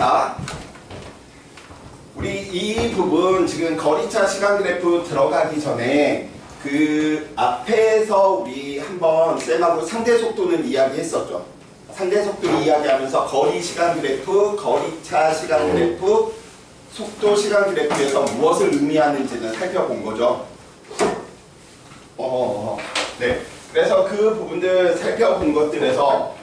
자, 우리 이 부분 지금 거리차 시간 그래프 들어가기 전에 그 앞에서 우리 한번 쌤하고 상대 속도는 이야기했었죠. 상대 속도 이야기하면서 거리 시간 그래프, 거리차 시간 그래프, 속도 시간 그래프에서 무엇을 의미하는지는 살펴본 거죠. 네. 그래서 그 부분들 살펴본 것들에서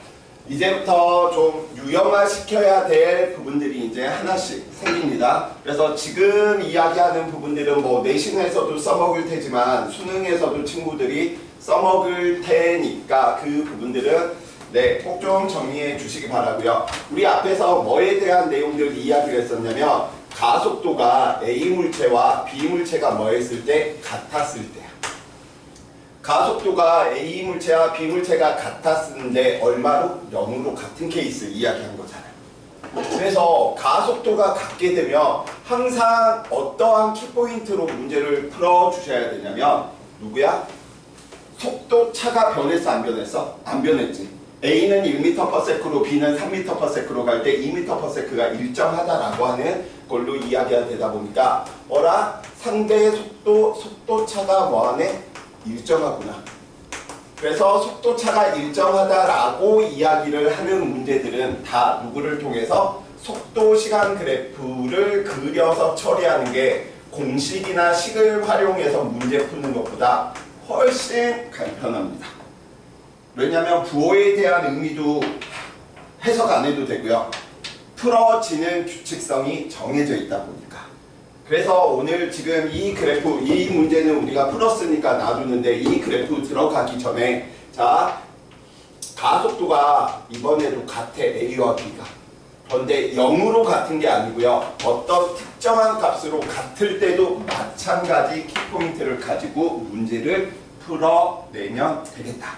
이제부터 좀 유형화시켜야 될 부분들이 이제 하나씩 생깁니다. 그래서 지금 이야기하는 부분들은 뭐 내신에서도 써먹을 테지만 수능에서도 친구들이 써먹을 테니까 그 부분들은 네, 꼭 좀 정리해 주시기 바라고요. 우리 앞에서 뭐에 대한 내용들 이야기를 했었냐면 가속도가 A 물체와 B 물체가 뭐 했을 때 같았을 때 가속도가 A 물체와 B 물체가 같았는데 얼마로? 0으로 같은 케이스 이야기한 거잖아요. 그래서 가속도가 같게 되면 항상 어떠한 키포인트로 문제를 풀어주셔야 되냐면 누구야? 속도 차가 변했어 안 변했어? 안 변했지. A는 1m/s로 B는 3m/s로 갈 때 2m/s가 일정하다라고 하는 걸로 이야기가 되다 보니까 상대 속도차가 뭐하네? 일정하구나. 그래서 속도차가 일정하다라고 이야기를 하는 문제들은 다 누구를 통해서 속도시간 그래프를 그려서 처리하는 게 공식이나 식을 활용해서 문제 푸는 것보다 훨씬 간편합니다. 왜냐하면 부호에 대한 의미도 해석 안 해도 되고요. 풀어지는 규칙성이 정해져 있다 보니까. 그래서 오늘 지금 이 그래프, 이 문제는 우리가 풀었으니까 놔두는데 이 그래프 들어가기 전에 자, 가속도가 이번에도 같아, A와 B가. 그런데 0으로 같은 게 아니고요. 어떤 특정한 값으로 같을 때도 마찬가지 키포인트를 가지고 문제를 풀어내면 되겠다.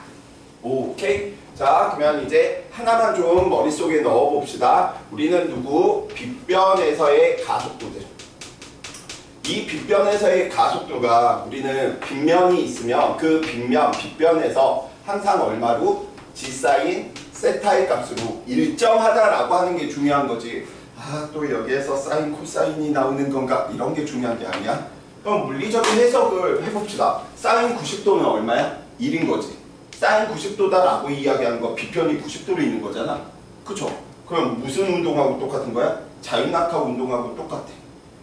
오케이? 자, 그러면 이제 하나만 좀 머릿속에 넣어봅시다. 우리는 누구? 빗변에서의 가속도들. 이 빗변에서의 가속도가 우리는 빗면이 있으면 그 빗변에서 항상 얼마로? G사인 세타의 값으로 일정하다라고 하는 게 중요한 거지. 또 여기에서 사인, 코사인이 나오는 건가? 이런 게 중요한 게 아니야. 그럼 물리적인 해석을 해봅시다. 사인 90도는 얼마야? 1인 거지. 사인 90도다라고 이야기하는 거 빗변이 90도로 있는 거잖아. 그쵸? 그럼 무슨 운동하고 똑같은 거야? 자유낙하 운동하고 똑같아.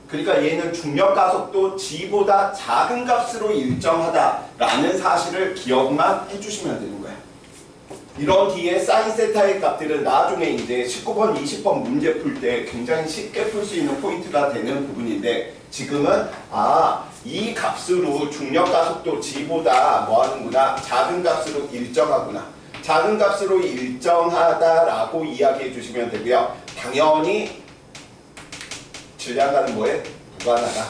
그러니까 얘는 중력 가속도 G보다 작은 값으로 일정하다라는 사실을 기억만 해주시면 되는 거야. 이런 뒤에 사인 세타의 값들은 나중에 이제 19번, 20번 문제 풀 때 굉장히 쉽게 풀 수 있는 포인트가 되는 부분인데 지금은 이 값으로 중력 가속도 G보다 뭐 하는구나? 작은 값으로 일정하구나. 작은 값으로 일정하다라고 이야기해 주시면 되고요. 당연히 질량과는 뭐해? 무관하다.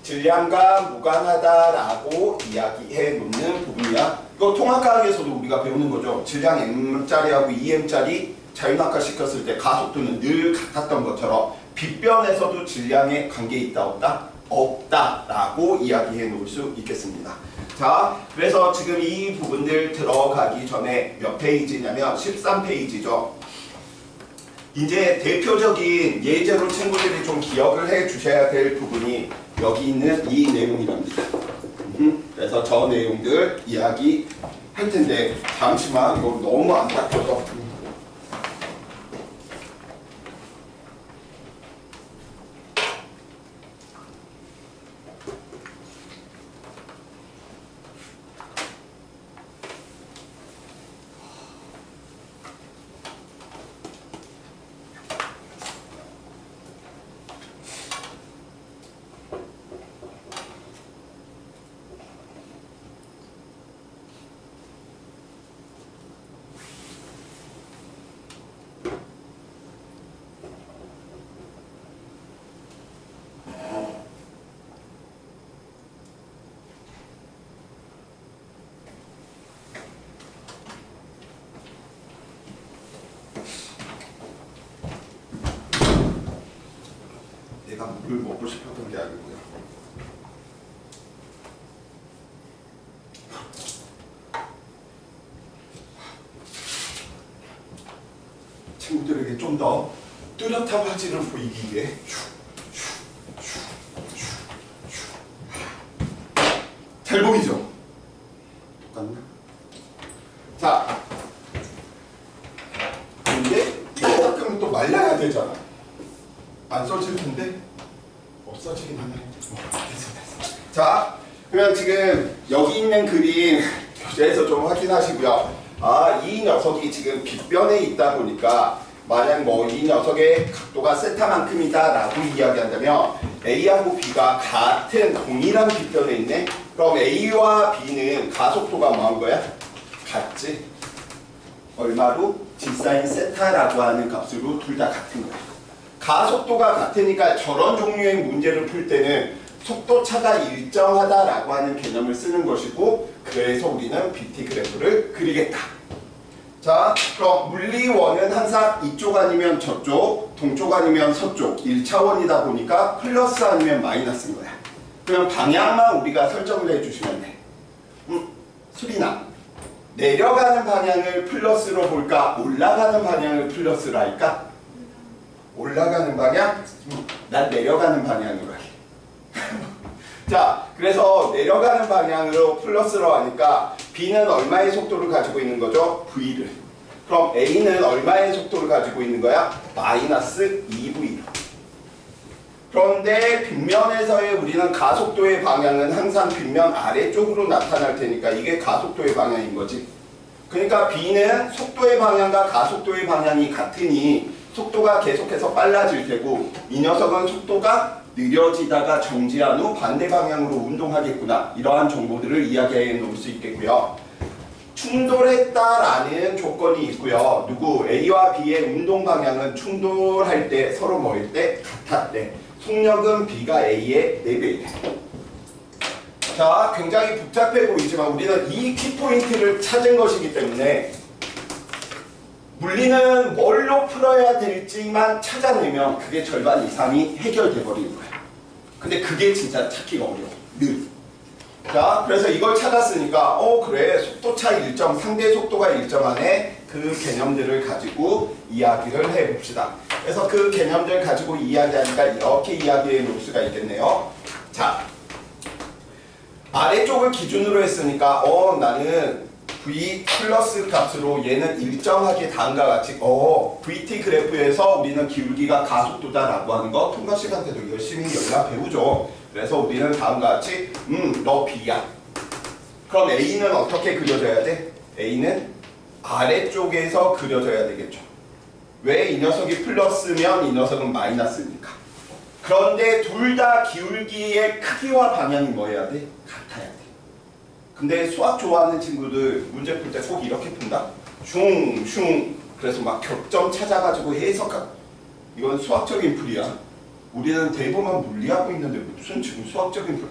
질량과 무관하다라고 이야기해 놓는 부분이야. 이거 통합과학에서도 우리가 배우는 거죠. 질량 M짜리하고 2M짜리 자유낙하 시켰을 때 가속도는 늘 같았던 것처럼 빗변에서도 질량에 관계 있다 없다? 없다라고 이야기해 놓을 수 있겠습니다. 자, 그래서 지금 이 부분들 들어가기 전에 몇 페이지냐면 13페이지죠. 이제 대표적인 예제로 친구들이 좀 기억을 해 주셔야 될 부분이 여기 있는 이 내용이랍니다. 그래서 저 내용들 이야기 할 텐데 잠시만 이거 너무 안 닦여서 내가 물을 먹고 싶었던 게 아니고요. 친구들에게 좀 더 뚜렷한 화질을 보이기 위해 잘 보이죠? 똑같나? 자, 근데 이거 닦으면 또 말려야 되잖아. 안 써질 텐데 없어지긴 하네. 됐어. 자, 그러면 지금 여기 있는 그림 교재에서 좀 확인하시고요. 아, 이 녀석이 지금 빗변에 있다 보니까 만약 뭐 이 녀석의 각도가 세타만큼이다 라고 이야기한다면 A하고 B가 같은 동일한 빗변에 있네? 그럼 A와 B는 가속도가 뭐한 거야? 같지? 얼마로? G사인 세타라고 하는 값으로 둘 다 같은 거야. 가속도가 같으니까 저런 종류의 문제를 풀 때는 속도차가 일정하다라고 하는 개념을 쓰는 것이고, 그래서 우리는 BT 그래프를 그리겠다. 자, 그럼 물리원은 항상 이쪽 아니면 저쪽, 동쪽 아니면 서쪽, 1차원이다 보니까 플러스 아니면 마이너스인 거야. 그럼 방향만 우리가 설정을 해주시면 돼. 수리나, 내려가는 방향을 플러스로 볼까? 올라가는 방향을 플러스로 할까? 올라가는 방향? 난 내려가는 방향으로 할게. 자, 그래서 내려가는 방향으로 플러스로 하니까 B는 얼마의 속도를 가지고 있는 거죠? V를. 그럼 A는 얼마의 속도를 가지고 있는 거야? 마이너스 2V로. 그런데 빗면에서의 우리는 가속도의 방향은 항상 빗면 아래쪽으로 나타날 테니까 이게 가속도의 방향인 거지. 그러니까 B는 속도의 방향과 가속도의 방향이 같으니 속도가 계속해서 빨라질 테고, 이 녀석은 속도가 느려지다가 정지한 후 반대 방향으로 운동하겠구나. 이러한 정보들을 이야기해 놓을 수 있겠고요. 충돌했다라는 조건이 있고요. 누구? A와 B의 운동 방향은 충돌할 때 서로 뭐일 때? 같았대. 속력은 B가 A의 4배이래. 자, 굉장히 복잡해 보이지만 우리는 이 키포인트를 찾은 것이기 때문에 물리는 뭘로 풀어야 될지만 찾아내면 그게 절반 이상이 해결돼 버리는 거야. 근데 그게 진짜 찾기가 어려워. 늘. 자, 그래서 이걸 찾았으니까 그래, 속도차 일정, 상대 속도가 일정하네. 그 개념들을 가지고 이야기를 해봅시다. 그래서 그 개념들 가지고 이야기하니까 이렇게 이야기해 놓을 수가 있겠네요. 자, 아래쪽을 기준으로 했으니까 나는 V 플러스 값으로 얘는 일정하게 다음과 같이 VT 그래프에서 우리는 기울기가 가속도다라고 하는 거 통과 시간 때도 열심히 연락 배우죠. 그래서 우리는 다음과 같이 너 B야. 그럼 A는 어떻게 그려져야 돼? A는 아래쪽에서 그려져야 되겠죠. 왜? 이 녀석이 플러스면 이 녀석은 마이너스니까. 그런데 둘 다 기울기의 크기와 방향이 뭐 해야 돼? 같아야 돼. 근데 수학 좋아하는 친구들 문제 풀 때 꼭 이렇게 푼다. 슝슝. 그래서 막 격점 찾아가지고 해석하고. 이건 수학적인 풀이야. 우리는 대부분 물리하고 있는데 무슨 지금 수학적인 풀.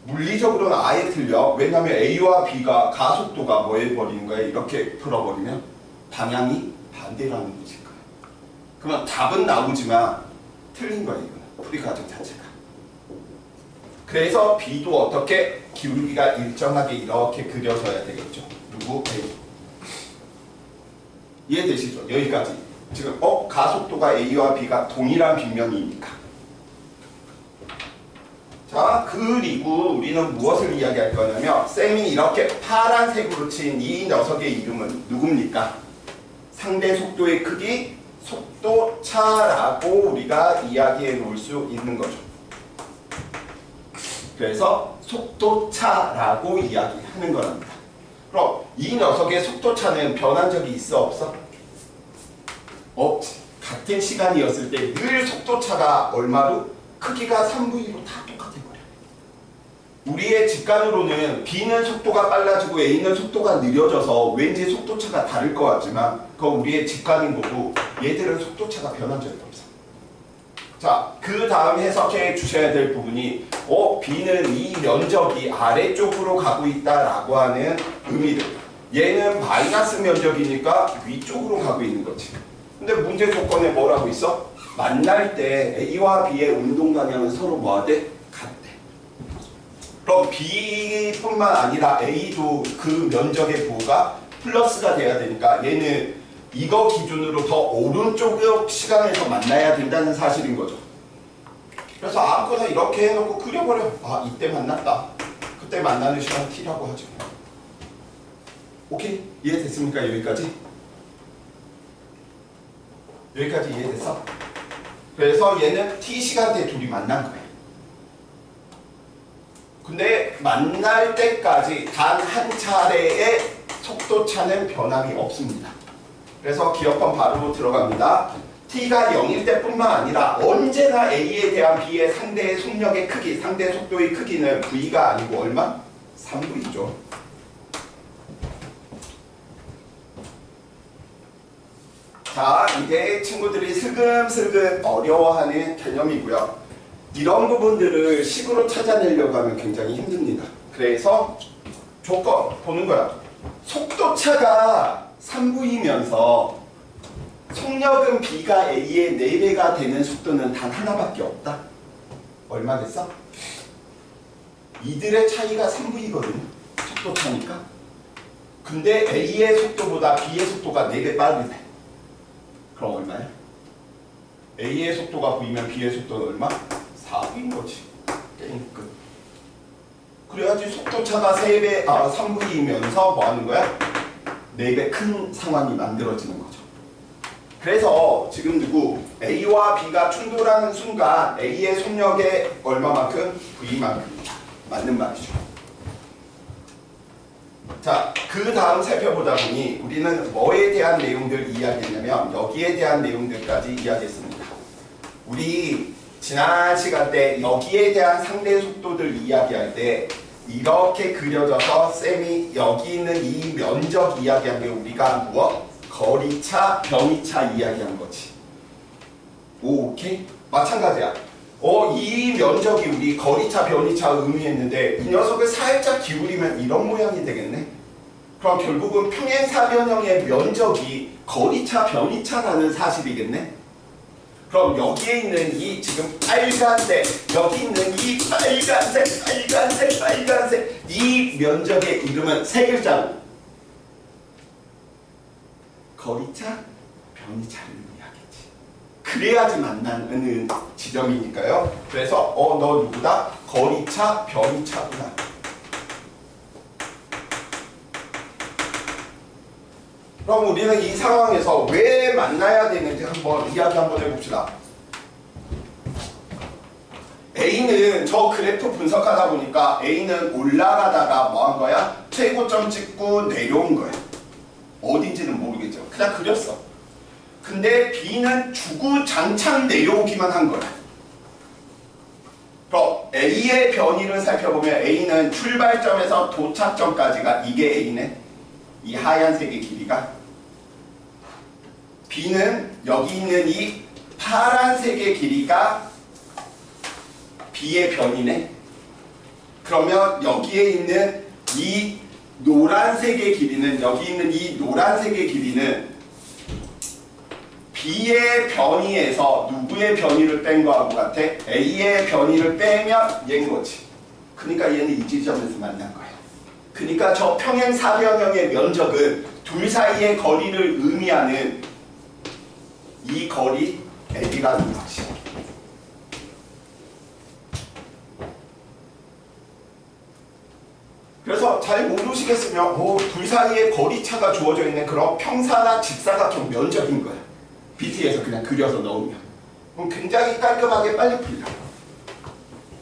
물리적으로는 아예 틀려. 왜냐면 A와 B가 가속도가 뭐 해버리는 거야? 이렇게 풀어버리면 방향이 반대라는 거지. 그러면 답은 나오지만 틀린 거야. 이거는 풀이 과정 자체가. 그래서 B도 어떻게 기울기가 일정하게 이렇게 그려져야 되겠죠. 누구? A. 이해되시죠? 여기까지. 지금 가속도가 A와 B가 동일한 빗면이니까. 자, 그리고 우리는 무엇을 이야기할 거냐면 쌤이 이렇게 파란색으로 친 이 녀석의 이름은 누굽니까? 상대 속도의 크기, 속도차라고 우리가 이야기해 놓을 수 있는 거죠. 그래서 속도차라고 이야기하는 거랍니다. 그럼 이 녀석의 속도차는 변한 적이 있어 없어? 없지. 같은 시간이었을 때 늘 속도차가 얼마로? 크기가 3V로 다 똑같아버려. 우리의 직관으로는 B는 속도가 빨라지고 A는 속도가 느려져서 왠지 속도차가 다를 것 같지만 그건 우리의 직관인 거고 얘들은 속도차가 변한 적이 없어. 자, 그 다음 해석해 주셔야 될 부분이 B는 이 면적이 아래쪽으로 가고 있다라고 하는 의미를. 얘는 마이너스 면적이니까 위쪽으로 가고 있는 거지. 근데 문제 조건에 뭐라고 있어? 만날 때 A와 B의 운동 방향은 서로 뭐하대? 같대. 그럼 B뿐만 아니라 A도 그 면적의 부호가 플러스가 돼야 되니까 얘는 이거 기준으로 더 오른쪽 시간에서 만나야 된다는 사실인 거죠. 그래서 아무거나 이렇게 해놓고 그려버려. 아, 이때 만났다. 그때 만나는 시간 t라고 하죠. 오케이? 이해됐습니까? 여기까지? 여기까지 이해됐어? 그래서 얘는 t 시간대에 둘이 만난 거예요. 근데 만날 때까지 단 한 차례의 속도차는 변함이 없습니다. 그래서 기억법 바로 들어갑니다. t가 0일 때뿐만 아니라 언제나 a에 대한 b의 상대의 속력의 크기, 상대 속도의 크기는 v가 아니고 얼마? 3v죠. 자, 이게 친구들이 슬금슬금 어려워하는 개념이고요. 이런 부분들을 식으로 찾아내려고 하면 굉장히 힘듭니다. 그래서 조건 보는 거야. 속도차가 3v이면서 속력은 b가 a의 4배가 되는 속도는 단 하나밖에 없다. 얼마겠어? 이들의 차이가 3v거든요. 속도차니까. 근데 a의 속도보다 b의 속도가 4배 빠르대. 그럼 얼마야? a의 속도가 v면 b의 속도는 얼마? 4v인 거지. 게임 끝. 그래야지 속도차가 3v이면서 뭐 하는 거야? 4배 큰 상황이 만들어지는 거죠. 그래서 지금 A와 B가 충돌하는 순간 A의 속력의 얼마만큼? V만큼. 맞는 말이죠. 자, 그 다음 살펴보다 보니 우리는 뭐에 대한 내용들 이야기했냐면 여기에 대한 내용들까지 이야기했습니다. 우리 지난 시간 때 여기에 대한 상대 속도들 이야기할 때 이렇게 그려져서 쌤이 여기 있는 이 면적 이야기한 게 우리가 무엇? 거리차, 변이차 이야기한 거지. 오케이? 마찬가지야. 이 면적이 우리 거리차, 변이차 의미했는데 이 녀석을 살짝 기울이면 이런 모양이 되겠네? 그럼 결국은 평행사변형의 면적이 거리차, 변이차라는 사실이겠네? 그럼 여기에 있는 이 지금 빨간색, 여기 있는 이 빨간색 이 면적의 이름은 세 글자로 거리차, 변이차를 의미하겠지. 그래야지 만나는 지점이니까요. 그래서 너 누구다? 거리차, 변이차구나. 그럼 우리는 이 상황에서 왜 만나야 되는지 한번 이야기 한번 해봅시다. A는 저 그래프 분석하다 보니까 A는 올라가다가 뭐 한 거야? 최고점 찍고 내려온 거야. 어딘지는 모르겠죠. 그냥 그렸어. 근데 B는 주구장창 내려오기만 한 거야. 그럼 A의 변이를 살펴보면 A는 출발점에서 도착점까지가 이게 A네. 이 하얀색의 길이가. B는 여기 있는 이 파란색의 길이가 B의 변이네. 그러면 여기에 있는 이 노란색의 길이는 여기 있는 이 노란색의 길이는 B의 변이에서 누구의 변이를 뺀 거하고 같아? A의 변이를 빼면 얘인 거지. 그러니까 얘는 이 지점에서 만난 거야. 그러니까 저 평행사변형의 면적은 둘 사이의 거리를 의미하는 이 거리 L이라는 거지. 그래서 잘 모르시겠으면 둘 사이의 거리차가 주어져 있는 그런 평사나 직사각형 면적인 거야. BT에서 그냥 그려서 넣으면. 그럼 굉장히 깔끔하게 빨리 풀려.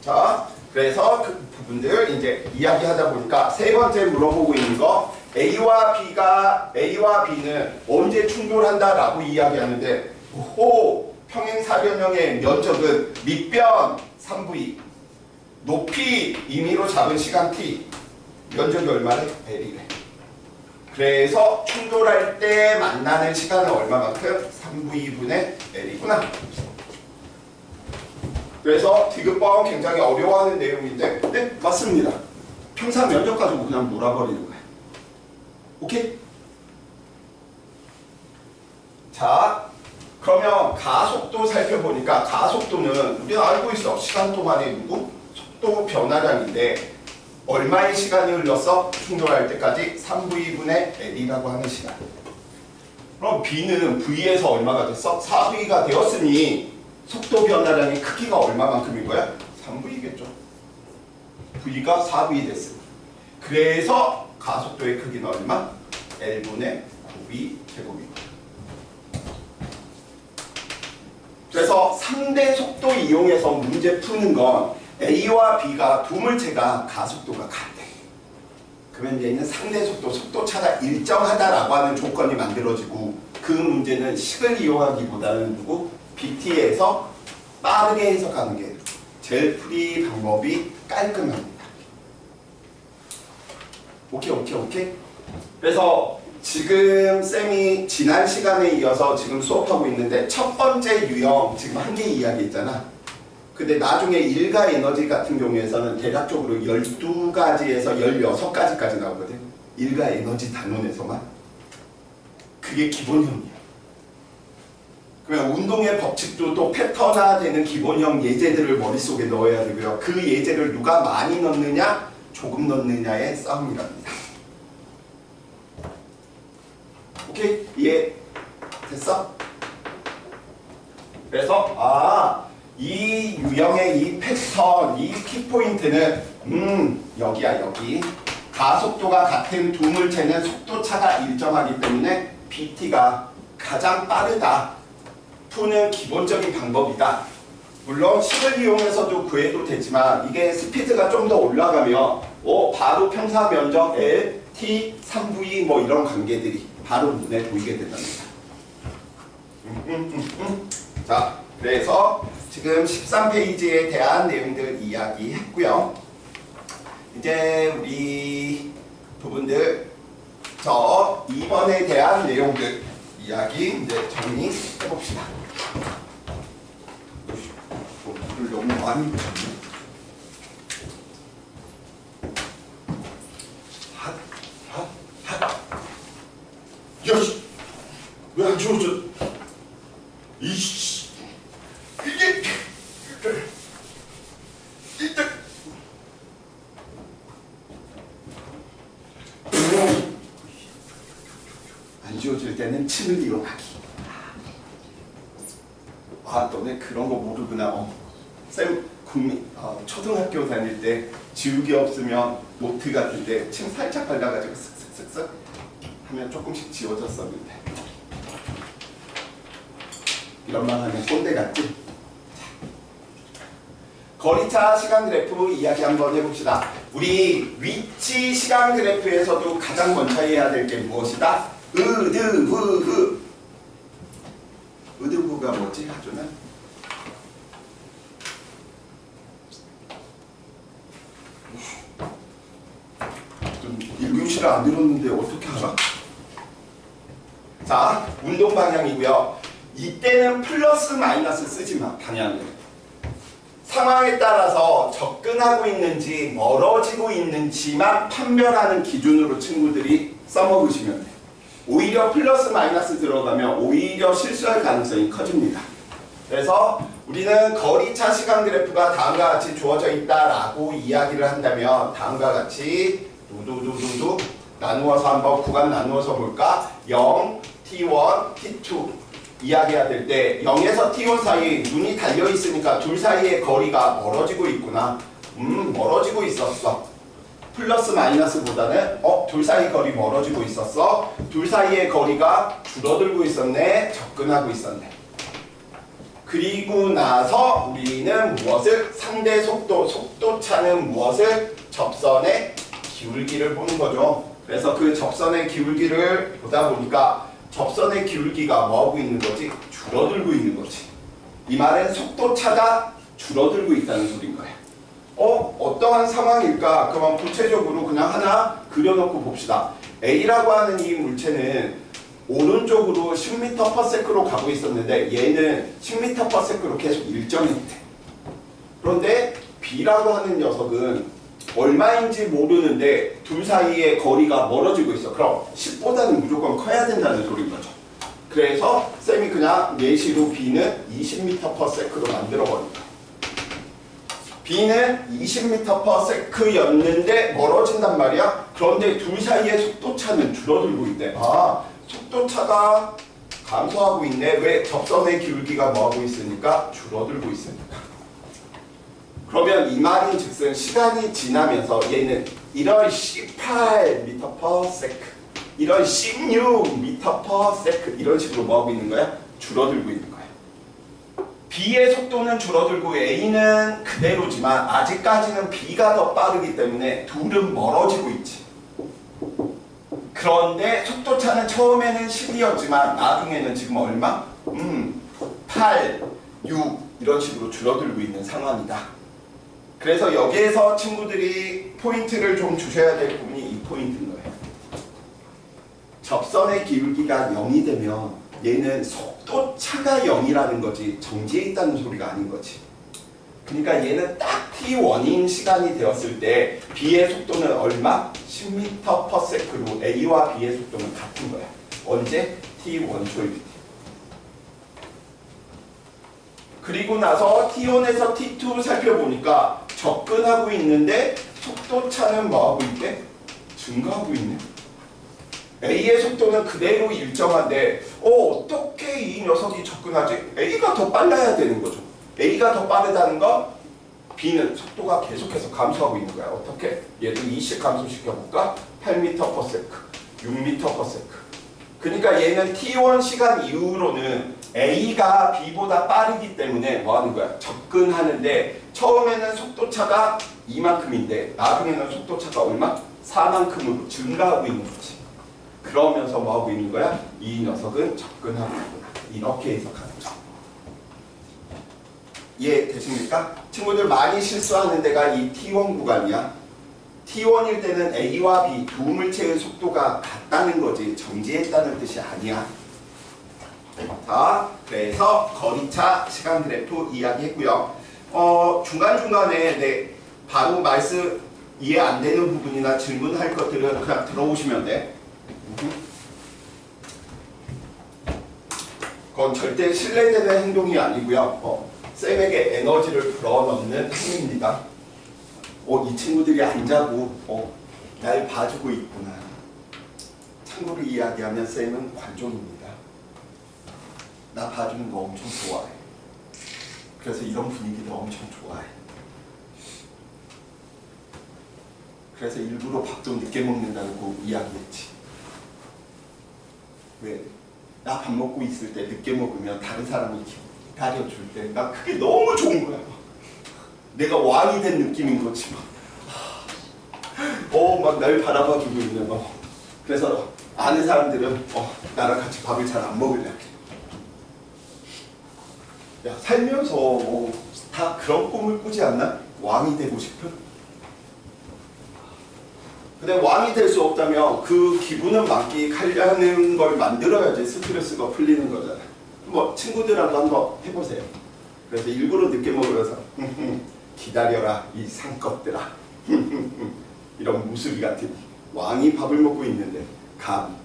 자, 그래서 그 부분들 이제 이야기하다 보니까 세 번째 물어보고 있는 거 A와 B는 언제 충돌한다라고 이야기하는데 평행사변형의 면적은 밑변 3v 높이 임의로 잡은 시간 t 면적이 얼마래? L이래. 그래서 충돌할 때 만나는 시간은 얼마만큼? 3v분의 L이구나. 그래서 디귿번 굉장히 어려워하는 내용인데 네, 맞습니다. 평사 면적 가지고 그냥 놀아버리는 거예요. 오케이? 자, 그러면 가속도 살펴보니까 가속도는 우리가 알고 있어. 시간 동안의 누구? 속도 변화량인데 얼마의 시간이 흘렀어? 충돌할 때까지 3v분의 L이라고 하는 시간. 그럼 B는 V에서 얼마가 됐어? 4V가 되었으니 속도 변화량의 크기가 얼마만큼인 거야? 3V겠죠. V가 4V 됐으니. 그래서 가속도의 크기는 얼마? L분의 9V 제곱인 거야. 그래서 3대 속도 이용해서 문제 푸는 건 A와 B가 두 물체가 가속도가 같대. 그러면 얘는 상대 속도, 속도차가 일정하다라고 하는 조건이 만들어지고 그 문제는 식을 이용하기보다는 누구? BT에서 빠르게 해석하는 게 제일 풀이 방법이 깔끔합니다. 오케이? 그래서 지금 쌤이 지난 시간에 이어서 지금 수업하고 있는데 첫 번째 유형 지금 한 개 이야기했잖아. 근데 나중에 일가 에너지 같은 경우에서는 대략적으로 12가지에서 16가지까지 나오거든. 일가 에너지 단원에서만. 그게 기본형이야. 그러면 운동의 법칙도 또 패턴화되는 기본형 예제들을 머릿속에 넣어야 되고요. 그 예제를 누가 많이 넣느냐, 조금 넣느냐의 싸움이랍니다. 오케이? 이해 됐어? 그래서 이 유형의 이 패턴, 이 키포인트는 여기야 여기. 가속도가 같은 두 물체는 속도차가 일정하기 때문에 BT가 가장 빠르다 푸는 기본적인 방법이다. 물론 식을 이용해서도 구해도 되지만 이게 스피드가 좀 더 올라가면 바로 평사 면적 L, T, 3V 뭐 이런 관계들이 바로 눈에 보이게 된답니다. 자, 그래서 지금 13페이지에 대한 내용들 이야기했고요. 이제 우리 부분들 저 2번에 대한 내용들 이야기 이제 정리해봅시다. 물을 너무 많이 붙였네. 야씨, 왜 안 지워져? 이씨, 이게 일단 안 지워질 때는 침을 이용하기. 너네 그런 거 모르구나. 쌤 초등학교 다닐 때 지우개 없으면 노트 같은 데 침 살짝 발라가지고 쓱쓱쓱쓱 하면 조금씩 지워졌었는데 이런 말 하면 꼰대 같지? 거리차 시간 그래프 이야기 한번 해봅시다. 우리 위치 시간 그래프에서도 가장 먼저 해야 될 게 무엇이다? 의드부가 뭐지? 하주는? 좀 1교시를 안 들었는데 어떻게 알아? 자, 운동 방향이고요. 이때는 플러스 마이너스 쓰지 마, 방향을. 상황에 따라서 접근하고 있는지 멀어지고 있는지만 판별하는 기준으로 친구들이 써먹으시면 돼요. 오히려 플러스 마이너스 들어가면 오히려 실수할 가능성이 커집니다. 그래서 우리는 거리차 시간 그래프가 다음과 같이 주어져 있다라고 이야기를 한다면 다음과 같이 두두두두두 나누어서 한번 구간 나누어서 볼까? 0, T1, T2 이야기해야 될 때 0에서 T1 사이 눈이 달려있으니까 둘 사이의 거리가 멀어지고 있구나. 멀어지고 있었어. 플러스 마이너스보다는 둘 사이 거리 멀어지고 있었어. 둘 사이의 거리가 줄어들고 있었네. 접근하고 있었네. 그리고 나서 우리는 무엇을? 상대 속도, 속도차는 무엇을? 접선의 기울기를 보는 거죠. 그래서 그 접선의 기울기를 보다 보니까 접선의 기울기가 뭐하고 있는 거지? 줄어들고 있는 거지. 이 말은 속도차가 줄어들고 있다는 소린 거야. 어떠한 상황일까? 그럼 구체적으로 그냥 하나 그려놓고 봅시다. A라고 하는 이 물체는 오른쪽으로 10m/s로 가고 있었는데 얘는 10m/s로 계속 일정했대. 그런데 B라고 하는 녀석은 얼마인지 모르는데 둘 사이의 거리가 멀어지고 있어. 그럼 10보다는 무조건 커야 된다는 소린 거죠. 그래서 쌤이 그냥 예시로 B는 20m/s로 만들어버린 거야. B는 20m/s였는데 멀어진단 말이야. 그런데 둘 사이의 속도차는 줄어들고 있대. 속도차가 감소하고 있네. 왜? 접선의 기울기가 뭐하고 있으니까? 줄어들고 있으니까. 그러면 이 말인 즉슨 시간이 지나면서 얘는 이런 18m/s, 이런 16m/s 이런 식으로 뭐하고 있는 거야? 줄어들고 있는 거야. B의 속도는 줄어들고 A는 그대로지만 아직까지는 B가 더 빠르기 때문에 둘은 멀어지고 있지. 그런데 속도차는 처음에는 10이었지만 나중에는 지금 얼마? 8, 6 이런 식으로 줄어들고 있는 상황이다. 그래서 여기에서 친구들이 포인트를 좀 주셔야 될 부분이 이 포인트인 거예요. 접선의 기울기가 0이 되면 얘는 속도차가 0이라는 거지 정지해 있다는 소리가 아닌 거지. 그러니까 얘는 딱 t1인 시간이 되었을 때 B의 속도는 얼마? 10m/s로 A와 B의 속도는 같은 거야. 언제? t1 초일 때. 그리고 나서 t1에서 t2 살펴보니까 접근하고 있는데 속도차는 뭐하고 있대? 증가하고 있네. A의 속도는 그대로 일정한데 어떻게 이 녀석이 접근하지? A가 더 빨라야 되는 거죠. A가 더 빠르다는 건 B는 속도가 계속해서 감소하고 있는 거야. 어떻게? 얘도 2씩 감소시켜볼까? 8m/s, 6m/s. 그러니까 얘는 t1 시간 이후로는 A가 B보다 빠르기 때문에 뭐 하는 거야? 접근하는데 처음에는 속도차가 이만큼인데 나중에는 속도차가 얼마? 4만큼으로 증가하고 있는 거지. 그러면서 뭐 하고 있는 거야? 이 녀석은 접근하고 있구나. 이렇게 해석하는 거죠. 이해되십니까? 친구들 많이 실수하는 데가 이 T1 구간이야. T1일 때는 A와 B 두 물체의 속도가 같다는 거지 정지했다는 뜻이 아니야. 자, 그래서 거리차 시간 그래프 이야기했고요. 중간중간에 바로 말씀 이해 안 되는 부분이나 질문할 것들은 그냥 들어오시면 돼. 그건 절대 신뢰되는 행동이 아니고요. 쌤에게 에너지를 불어넣는 행위입니다. 이 친구들이 안 자고 날 봐주고 있구나. 참고로 이야기하면 쌤은 관종입니다. 나 봐주는 거 엄청 좋아해. 그래서 이런 분위기도 엄청 좋아해. 그래서 일부러 밥도 늦게 먹는다고 이야기했지. 왜? 나 밥 먹고 있을 때 늦게 먹으면 다른 사람이 기다려줄 때 나 그게 너무 좋은 거야. 내가 왕이 된 느낌인 거지 막. 막 날 바라봐주고 있는 그래서 아는 사람들은 나랑 같이 밥을 잘 안 먹으려. 야, 살면서 다 그런 꿈을 꾸지 않나? 왕이 되고 싶은? 근데 왕이 될 수 없다면 그 기분은 만끽하려는 걸 만들어야지 스트레스가 풀리는 거잖아. 친구들하고 한번 해보세요. 그래서 일부러 늦게 먹으면서 기다려라 이 상것들아 이런 무수리 같은 왕이 밥을 먹고 있는데 감.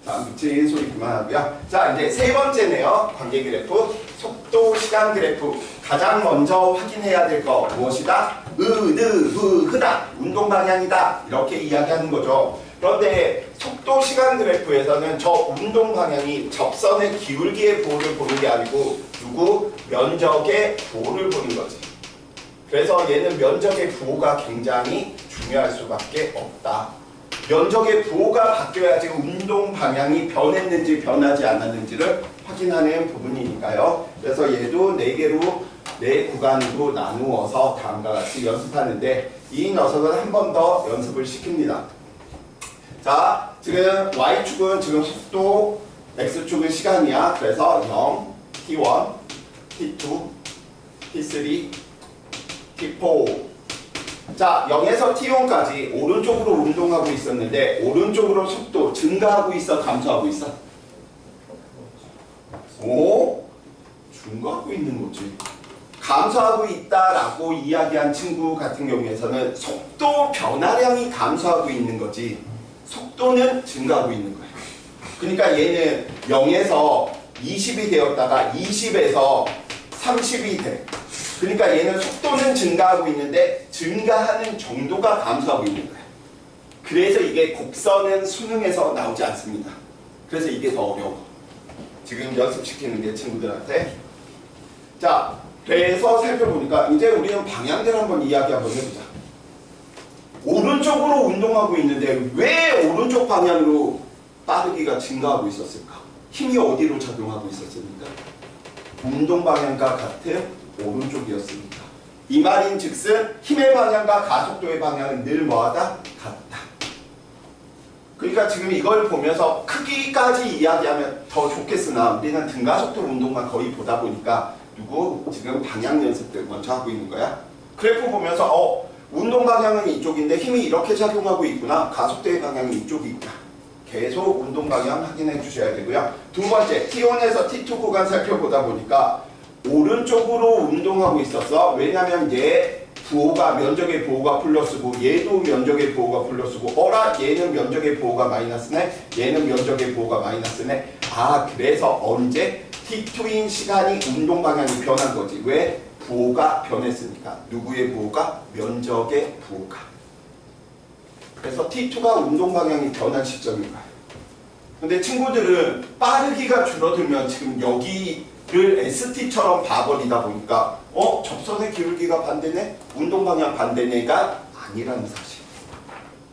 자, 묻히는 소리 그만하고요. 자, 이제 세 번째네요. 관계 그래프, 속도 시간 그래프. 가장 먼저 확인해야 될 거 무엇이다? 흐다. 운동 방향이다. 이렇게 이야기하는 거죠. 그런데 속도 시간 그래프에서는 저 운동 방향이 접선의 기울기의 부호를 보는 게 아니고 면적의 부호를 보는 거지. 그래서 얘는 면적의 부호가 굉장히 중요할 수밖에 없다. 면적의 부호가 바뀌어야지 운동 방향이 변했는지 변하지 않았는지를 확인하는 부분이니까요. 그래서 얘도 4개로 4구간으로 나누어서 다음과 같이 연습하는데 이 녀석은 한 번 더 연습을 시킵니다. 자, 지금 Y축은 지금 속도, X축은 시간이야. 그래서 0, T1, T2, T3, T4. 자, 0에서 T1까지 오른쪽으로 운동하고 있었는데 오른쪽으로 속도 증가하고 있어? 감소하고 있어? 증가하고 있는 거지. 감소하고 있다라고 이야기한 친구 같은 경우에서는 속도 변화량이 감소하고 있는 거지 속도는 증가하고 있는 거예요. 그러니까 얘는 0에서 20이 되었다가 20에서 30이 돼. 그러니까 얘는 속도는 증가하고 있는데 증가하는 정도가 감소하고 있는 거예요. 그래서 이게 곡선은 수능에서 나오지 않습니다. 그래서 이게 더 어려워. 지금 연습시키는 게 친구들한테. 자, 그래서 살펴보니까 이제 우리는 방향들 한번 이야기 한번 해보자. 오른쪽으로 운동하고 있는데 왜 오른쪽 방향으로 빠르기가 증가하고 있었을까? 힘이 어디로 작용하고 있었습니까? 운동 방향과 같은 오른쪽이었으니까. 이 말인 즉슨 힘의 방향과 가속도의 방향은 늘 뭐하다? 같다. 그러니까 지금 이걸 보면서 크기까지 이야기하면 더 좋겠으나 우리는 등가속도 운동만 거의 보다 보니까 지금 방향 연습들 먼저 하고 있는 거야. 그래프 보면서 운동 방향은 이쪽인데 힘이 이렇게 작용하고 있구나. 가속도의 방향이 이쪽이구나. 계속 운동 방향 확인해 주셔야 되고요. 두 번째, T1에서 T2 구간 살펴보다 보니까 오른쪽으로 운동하고 있었어. 왜냐면 얘 부호가 면적의 부호가 플러스고 얘도 면적의 부호가 플러스고 얘는 면적의 부호가 마이너스네. 얘는 면적의 부호가 마이너스네. 그래서 언제? T2인 시간이 운동 방향이 변한 거지. 왜? 부호가 변했으니까. 누구의 부호가? 면적의 부호가. 그래서 T2가 운동 방향이 변한 시점인 거예요. 근데 친구들은 빠르기가 줄어들면 지금 여기를 ST처럼 봐버리다 보니까 접선의 기울기가 반대네? 운동 방향 반대네가 아니라는 사실.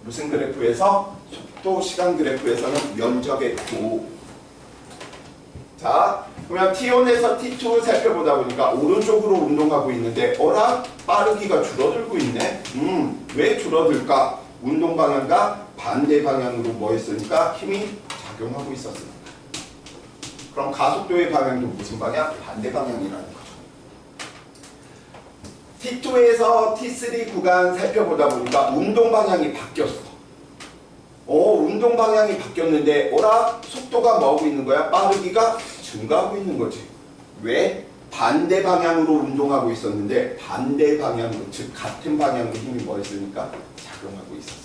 무슨 그래프에서? 속도 시간 그래프에서는 면적의 부호. 자, 그러면 T1에서 T2 살펴보다 보니까 오른쪽으로 운동하고 있는데 빠르기가 줄어들고 있네? 왜 줄어들까? 운동 방향과 반대 방향으로 뭐 했으니까? 힘이 작용하고 있었습니다. 그럼 가속도의 방향도 무슨 방향? 반대 방향이라는 거죠. T2에서 T3 구간 살펴보다 보니까 운동 방향이 바뀌었어. 운동 방향이 바뀌었는데 속도가 뭐하고 있는 거야? 빠르기가 증가하고 있는 거지. 왜? 반대 방향으로 운동하고 있었는데 반대 방향으로, 즉 같은 방향으로 힘이 뭐 했으니까? 작용하고 있었으니까.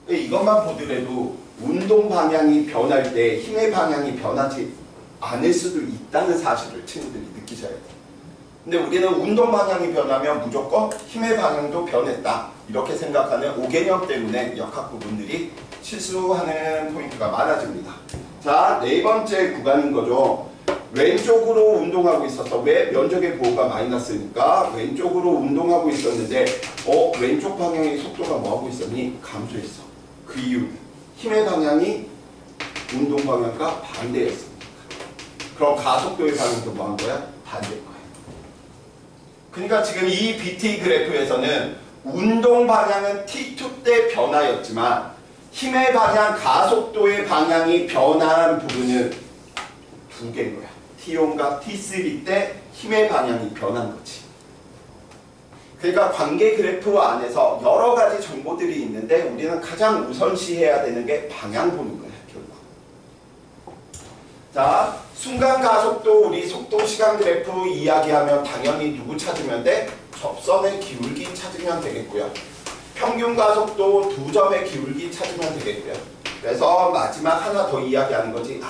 이것만 보더라도 운동 방향이 변할 때 힘의 방향이 변하지 않을 수도 있다는 사실을 친구들이 느끼셔야 돼요. 근데 우리는 운동 방향이 변하면 무조건 힘의 방향도 변했다. 이렇게 생각하는 오개념 때문에 역학 부분들이 실수하는 포인트가 많아집니다. 자, 네 번째 구간인 거죠. 왼쪽으로 운동하고 있어서 왜? 면적의 부호가 마이너스니까 왼쪽으로 운동하고 있었는데 왼쪽 방향의 속도가 뭐하고 있었니? 감소했어. 그 이유 힘의 방향이 운동 방향과 반대였습니다. 그럼 가속도의 방향도 뭐한 거야? 반대일 거야. 그러니까 지금 이 BT 그래프에서는 운동 방향은 T2 때 변화였지만 힘의 방향, 가속도의 방향이 변한 부분은 두 개인 거야. T1과 T3 때 힘의 방향이 변한 거지. 그러니까 관계 그래프 안에서 여러 가지 정보들이 있는데 우리는 가장 우선시해야 되는 게 방향 보는 거야, 결국. 자, 순간 가속도 우리 속도 시간 그래프 이야기하면 당연히 누구 찾으면 돼? 접선의 기울기 찾으면 되겠고요. 평균 가속도 두 점의 기울기 찾으면 되겠고요. 그래서 마지막 하나 더 이야기하는 거지.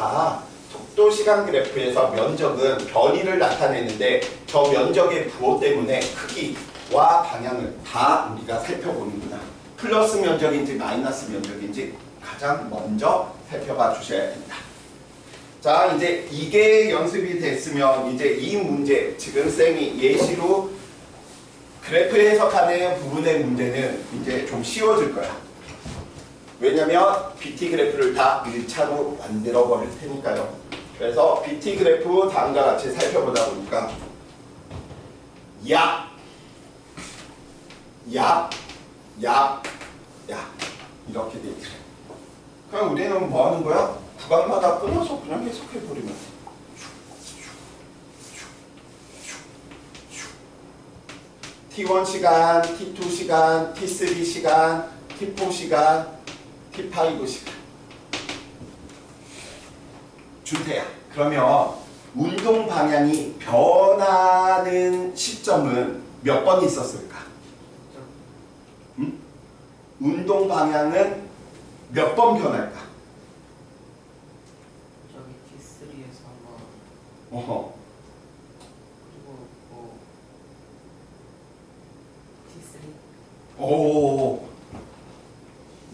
속도 시간 그래프에서 면적은 변이를 나타내는데 저 면적의 부호 때문에 크기와 방향을 다 우리가 살펴보는구나. 플러스 면적인지 마이너스 면적인지 가장 먼저 살펴봐 주셔야 된다. 자, 이제 이게 연습이 됐으면 이제 이 문제, 지금 쌤이 예시로 그래프 해석하는 부분의 문제는 이제 좀 쉬워질 거야. 왜냐면 BT 그래프를 다 1차로 만들어 버릴 테니까요. 그래서 BT 그래프 다음과 같이 살펴보다 보니까 야 이렇게 돼 있어요. 그럼 우리는 뭐 하는 거야? 구간마다 끊어서 그냥 해석해 버리면 돼. T1 시간, T2 시간, T3 시간, T4 시간, T5 시간. 준태야. 그러면 운동 방향이 변하는 시점은 몇 번 있었을까? 응? 운동 방향은 몇 번 변할까? 저기 T3에서 한번. 어허. 그리고 뭐 T3. 오,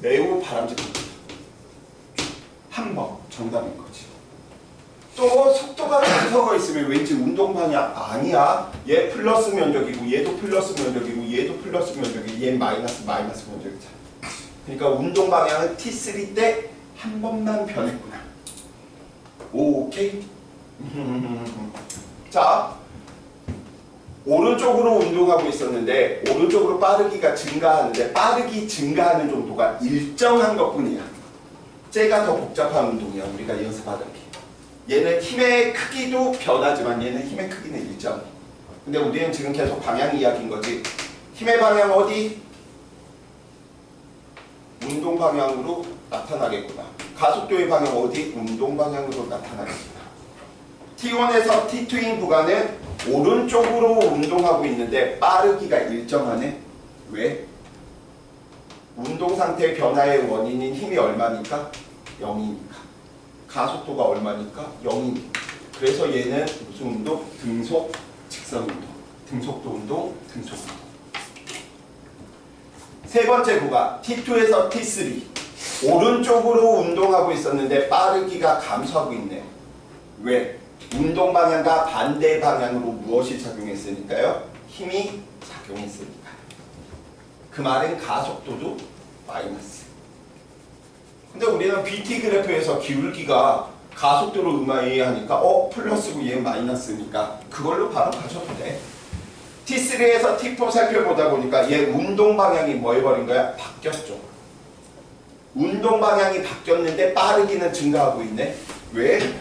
매우 바람직합니다. 한 3번 정답인 거지. 또 속도가 감소가 있으면 왠지 운동 방향 아니야. 얘 플러스 면적이고 얘도 플러스 면적이고 얘도 플러스 면적이고 얘 마이너스 면적이잖아. 그러니까 운동 방향은 T3 때 한 번만 변했구나. 오케이? 자, 오른쪽으로 운동하고 있었는데 오른쪽으로 빠르기가 증가하는데 빠르기 증가하는 정도가 일정한 것뿐이야. 쟤가 더 복잡한 운동이야. 우리가 연습하던 게. 얘는 힘의 크기도 변하지만 얘는 힘의 크기는 일정해. 근데 우리는 지금 계속 방향 이야기인 거지. 힘의 방향 어디? 운동 방향으로 나타나겠구나. 가속도의 방향 어디? 운동 방향으로 나타나겠구나. T1에서 T2인 구간은 오른쪽으로 운동하고 있는데 빠르기가 일정하네. 왜? 운동 상태의 변화의 원인인 힘이 얼마니까? 0이니까. 가속도가 얼마니까? 0이니까. 그래서 얘는 무슨 운동? 등속, 직선 운동. 등속도 운동, 등속 운동. 세 번째 구간 T2에서 T3. 오른쪽으로 운동하고 있었는데 빠르기가 감소하고 있네. 왜? 운동 방향과 반대 방향으로 무엇이 작용했으니까요? 힘이 작용했으니까. 그 말은 가속도도 마이너스. 근데 우리는 BT 그래프에서 기울기가 가속도로 음이하니까 플러스고 얘 마이너스니까 그걸로 바로 가셔도 돼. T3에서 T4 살펴보다 보니까 얘 운동 방향이 뭐 해버린 거야? 바뀌었죠. 운동 방향이 바뀌었는데 빠르기는 증가하고 있네. 왜?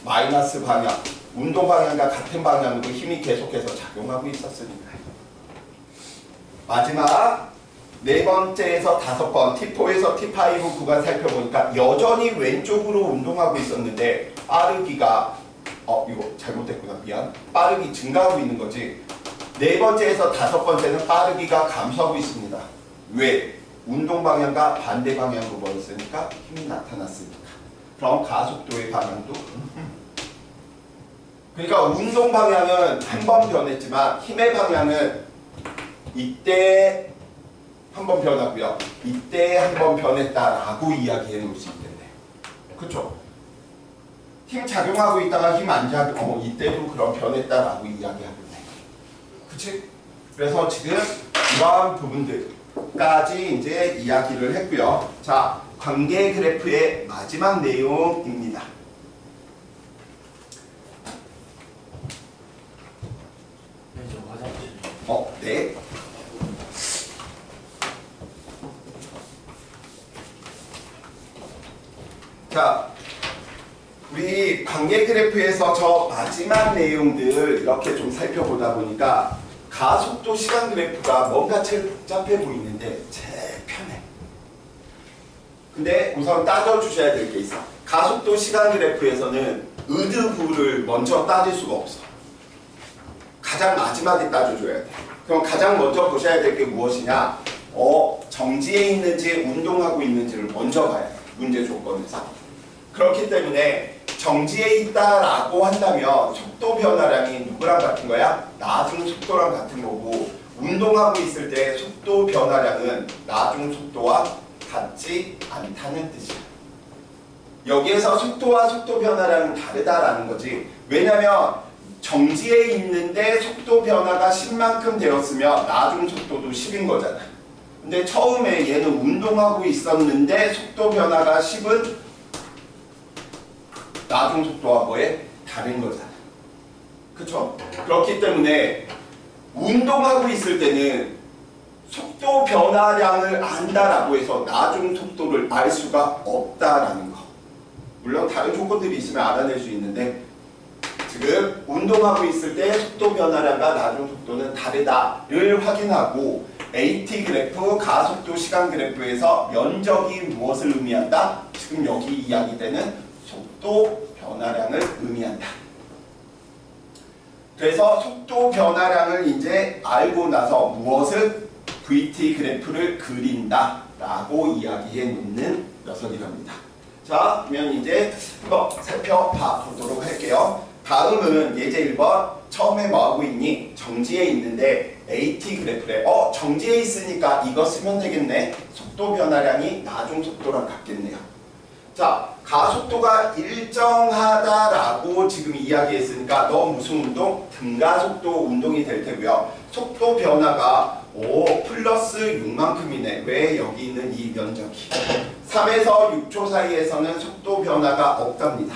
마이너스 방향, 운동 방향과 같은 방향으로 힘이 계속해서 작용하고 있었으니까요. 마지막 네 번째에서 다섯 번 T4에서 T5 구간 살펴보니까 여전히 왼쪽으로 운동하고 있었는데 빠르기가 이거 잘못됐구나. 미안. 빠르기 증가하고 있는 거지. 네 번째에서 다섯 번째는 빠르기가 감소하고 있습니다. 왜? 운동 방향과 반대 방향으로 뭐였으니까? 힘이 나타났으니까. 그럼 가속도의 방향도 그러니까 운동 방향은 한 번 변했지만 힘의 방향은 이때 한 번 변하고요. 이때 한 번 변했다라고 이야기해 놓을 수 있겠네. 그쵸? 힘 작용하고 있다가 힘 안 작용, 이때도 그럼 변했다라고 이야기하겠네. 그치? 그래서 지금 이러한 부분들까지 이제 이야기를 했고요. 자, 관계 그래프의 마지막 내용입니다. 네, 저 화장실. 네. 자, 우리 관계 그래프에서 저 마지막 내용들 이렇게 좀 살펴보다 보니까 가속도 시간 그래프가 뭔가 제일 복잡해 보이는데 제일 편해. 근데 우선 따져주셔야 될 게 있어. 가속도 시간 그래프에서는 의드부를 먼저 따질 수가 없어. 가장 마지막에 따져줘야 돼. 그럼 가장 먼저 보셔야 될 게 무엇이냐? 정지해 있는지 운동하고 있는지를 먼저 봐야 돼. 문제 조건에서. 그렇기 때문에 정지해 있다라고 한다면 속도 변화량이 누구랑 같은 거야? 나중 속도랑 같은 거고 운동하고 있을 때 속도 변화량은 나중 속도와 같지 않다는 뜻이야. 여기에서 속도와 속도 변화량은 다르다라는 거지. 왜냐면 정지해 있는데 속도 변화가 10만큼 되었으면 나중 속도도 10인 거잖아. 근데 처음에 얘는 운동하고 있었는데 속도 변화가 10은 나중 속도와 뭐에? 다른 거잖아. 그쵸? 그렇기 때문에 운동하고 있을 때는 속도 변화량을 안다라고 해서 나중 속도를 알 수가 없다라는 거. 물론 다른 조건들이 있으면 알아낼 수 있는데 지금 운동하고 있을 때 속도 변화량과 나중 속도는 다르다를 확인하고 AT 그래프, 가속도 시간 그래프에서 면적이 무엇을 의미한다? 지금 여기 이야기되는 속도 변화량을 의미한다. 그래서 속도 변화량을 이제 알고 나서 무엇을? VT 그래프를 그린다 라고 이야기해 놓는 녀석이랍니다. 자, 그러면 이제 한번 살펴봐 보도록 할게요. 다음은 예제 1번. 처음에 뭐하고 있니? 정지해 있는데 AT 그래프래. 정지해 있으니까 이거 쓰면 되겠네. 속도 변화량이 나중 속도랑 같겠네요. 자, 가속도가 일정하다라고 지금 이야기했으니까 너 무슨 운동? 등가속도 운동이 될 테고요. 속도 변화가 플러스 6만큼이네. 왜 여기 있는 이 면적이? 3에서 6초 사이에서는 속도 변화가 없답니다.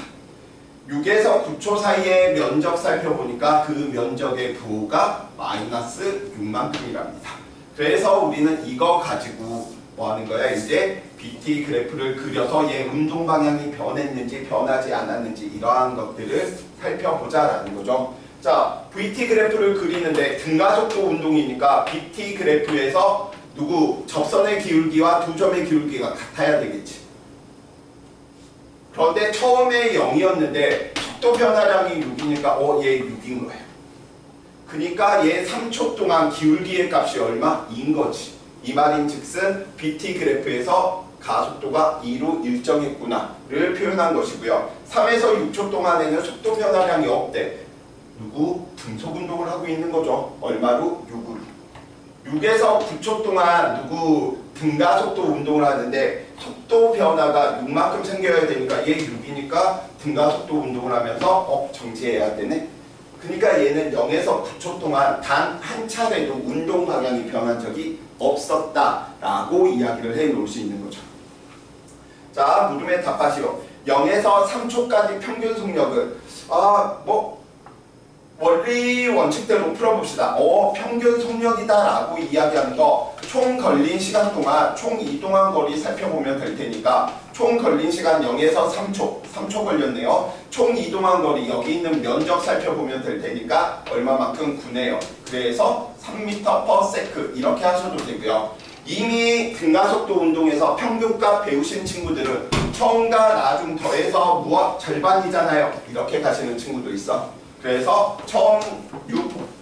6에서 9초 사이의 면적 살펴보니까 그 면적의 부호가 마이너스 6만큼이랍니다. 그래서 우리는 이거 가지고 뭐 하는 거야? 이제 BT 그래프를 그려서 얘 운동 방향이 변했는지 변하지 않았는지 이러한 것들을 살펴보자라는 거죠. 자, VT 그래프를 그리는데 등가속도 운동이니까 BT 그래프에서 누구 접선의 기울기와 두 점의 기울기가 같아야 되겠지. 그런데 처음에 0이었는데 속도 변화량이 6이니까 얘 6인 거예요. 그러니까 얘 3초 동안 기울기의 값이 얼마? 2인 거지. 이 말인 즉슨 BT 그래프에서 가속도가 2로 일정했구나를 표현한 것이고요. 3에서 6초 동안에는 속도 변화량이 없대. 누구? 등속 운동을 하고 있는 거죠. 얼마로? 6으로. 6에서 9초 동안 누구? 등가속도 운동을 하는데 속도 변화가 6만큼 생겨야 되니까 얘 6이니까 등가속도 운동을 하면서 정지해야 되네. 그러니까 얘는 0에서 9초 동안 단 한 차례도 운동 방향이 변한 적이 없었다라고 이야기를 해 놓을 수 있는 거죠. 자, 물음에 답하시오. 0에서 3초까지 평균 속력은 원리 원칙대로 풀어봅시다. 평균 속력이다라고 이야기하는 거 총 걸린 시간 동안 총 이동한 거리 살펴보면 될 테니까 총 걸린 시간 0에서 3초 걸렸네요. 총 이동한 거리 여기 있는 면적 살펴보면 될 테니까 얼마만큼 구네요. 그래서 3m/s 이렇게 하셔도 되고요. 이미 등가속도 운동에서 평균값 배우신 친구들은 처음과 나중 더해서 절반이잖아요. 이렇게 가시는 친구도 있어. 그래서 처음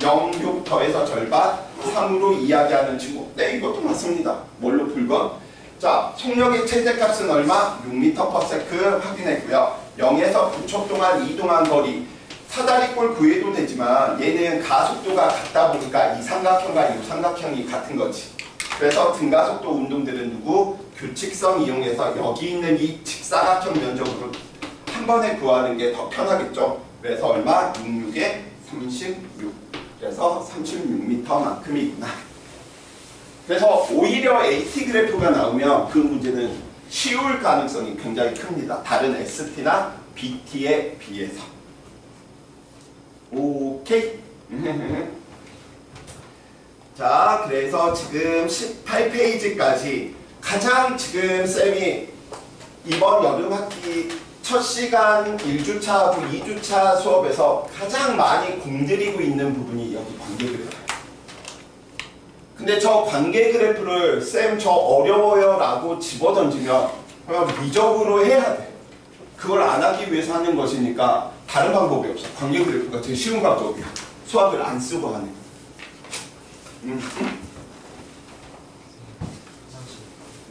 0, 6 더해서 절반 3으로 이야기하는 친구. 네, 이것도 맞습니다. 뭘로 풀건? 자, 속력의 최대값은 얼마? 6m/s 확인했고요. 0에서 9초 동안 이동한 거리 사다리꼴 구해도 되지만 얘는 가속도가 같다 보니까 이 삼각형과 이 삼각형이 같은 거지. 그래서 등가속도 운동들은 누구? 규칙성 이용해서 여기 있는 이 직사각형 면적으로 한 번에 구하는 게 더 편하겠죠. 그래서 얼마? 66에 36. 그래서 36m만큼이구나. 그래서 오히려 AT 그래프가 나오면 그 문제는 쉬울 가능성이 굉장히 큽니다. 다른 ST나 BT에 비해서. 오케이. 자, 그래서 지금 18페이지까지 가장 지금 쌤이 이번 여름 학기 첫 시간 1주차하고 2주차 수업에서 가장 많이 공들이고 있는 부분이 여기 관계 그래프예요. 근데 저 관계 그래프를 쌤 저 어려워요 라고 집어던지면 그냥 미적으로 해야 돼. 그걸 안 하기 위해서 하는 것이니까 다른 방법이 없어. 관계 그래프가 제일 쉬운 방법이야. 수학을 안 쓰고 하는.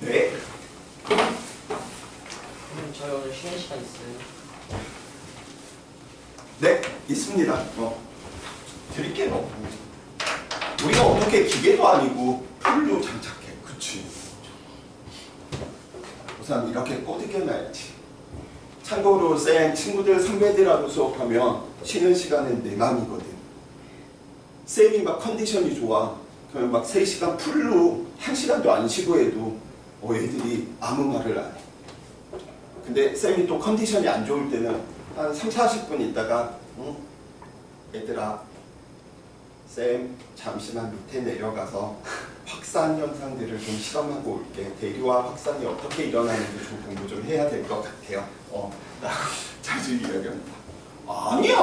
네. 저희 오늘 쉬는 시간 있어요? 네, 있습니다. 드릴게요. 우리가 어떻게 기계도 아니고 풀로 장착해. 그치? 우선 이렇게 꼬드겨놔야지. 참고로 쌤 친구들 선배들하고 수업하면 쉬는 시간은 내 맘이거든. 쌤이 막 컨디션이 좋아. 그러면 막 3시간 풀로 1시간도 안 쉬고 해도 애들이 아무 말을 안 해. 근데 쌤이 또 컨디션이 안 좋을 때는 한 3, 40분 있다가 얘들아 쌤 잠시만 밑에 내려가서 확산 현상들을 좀 실험하고 올게. 대류와 확산이 어떻게 일어나는지 좀 공부 좀 해야 될 것 같아요. 나 자주 이야기합니다. 아니야.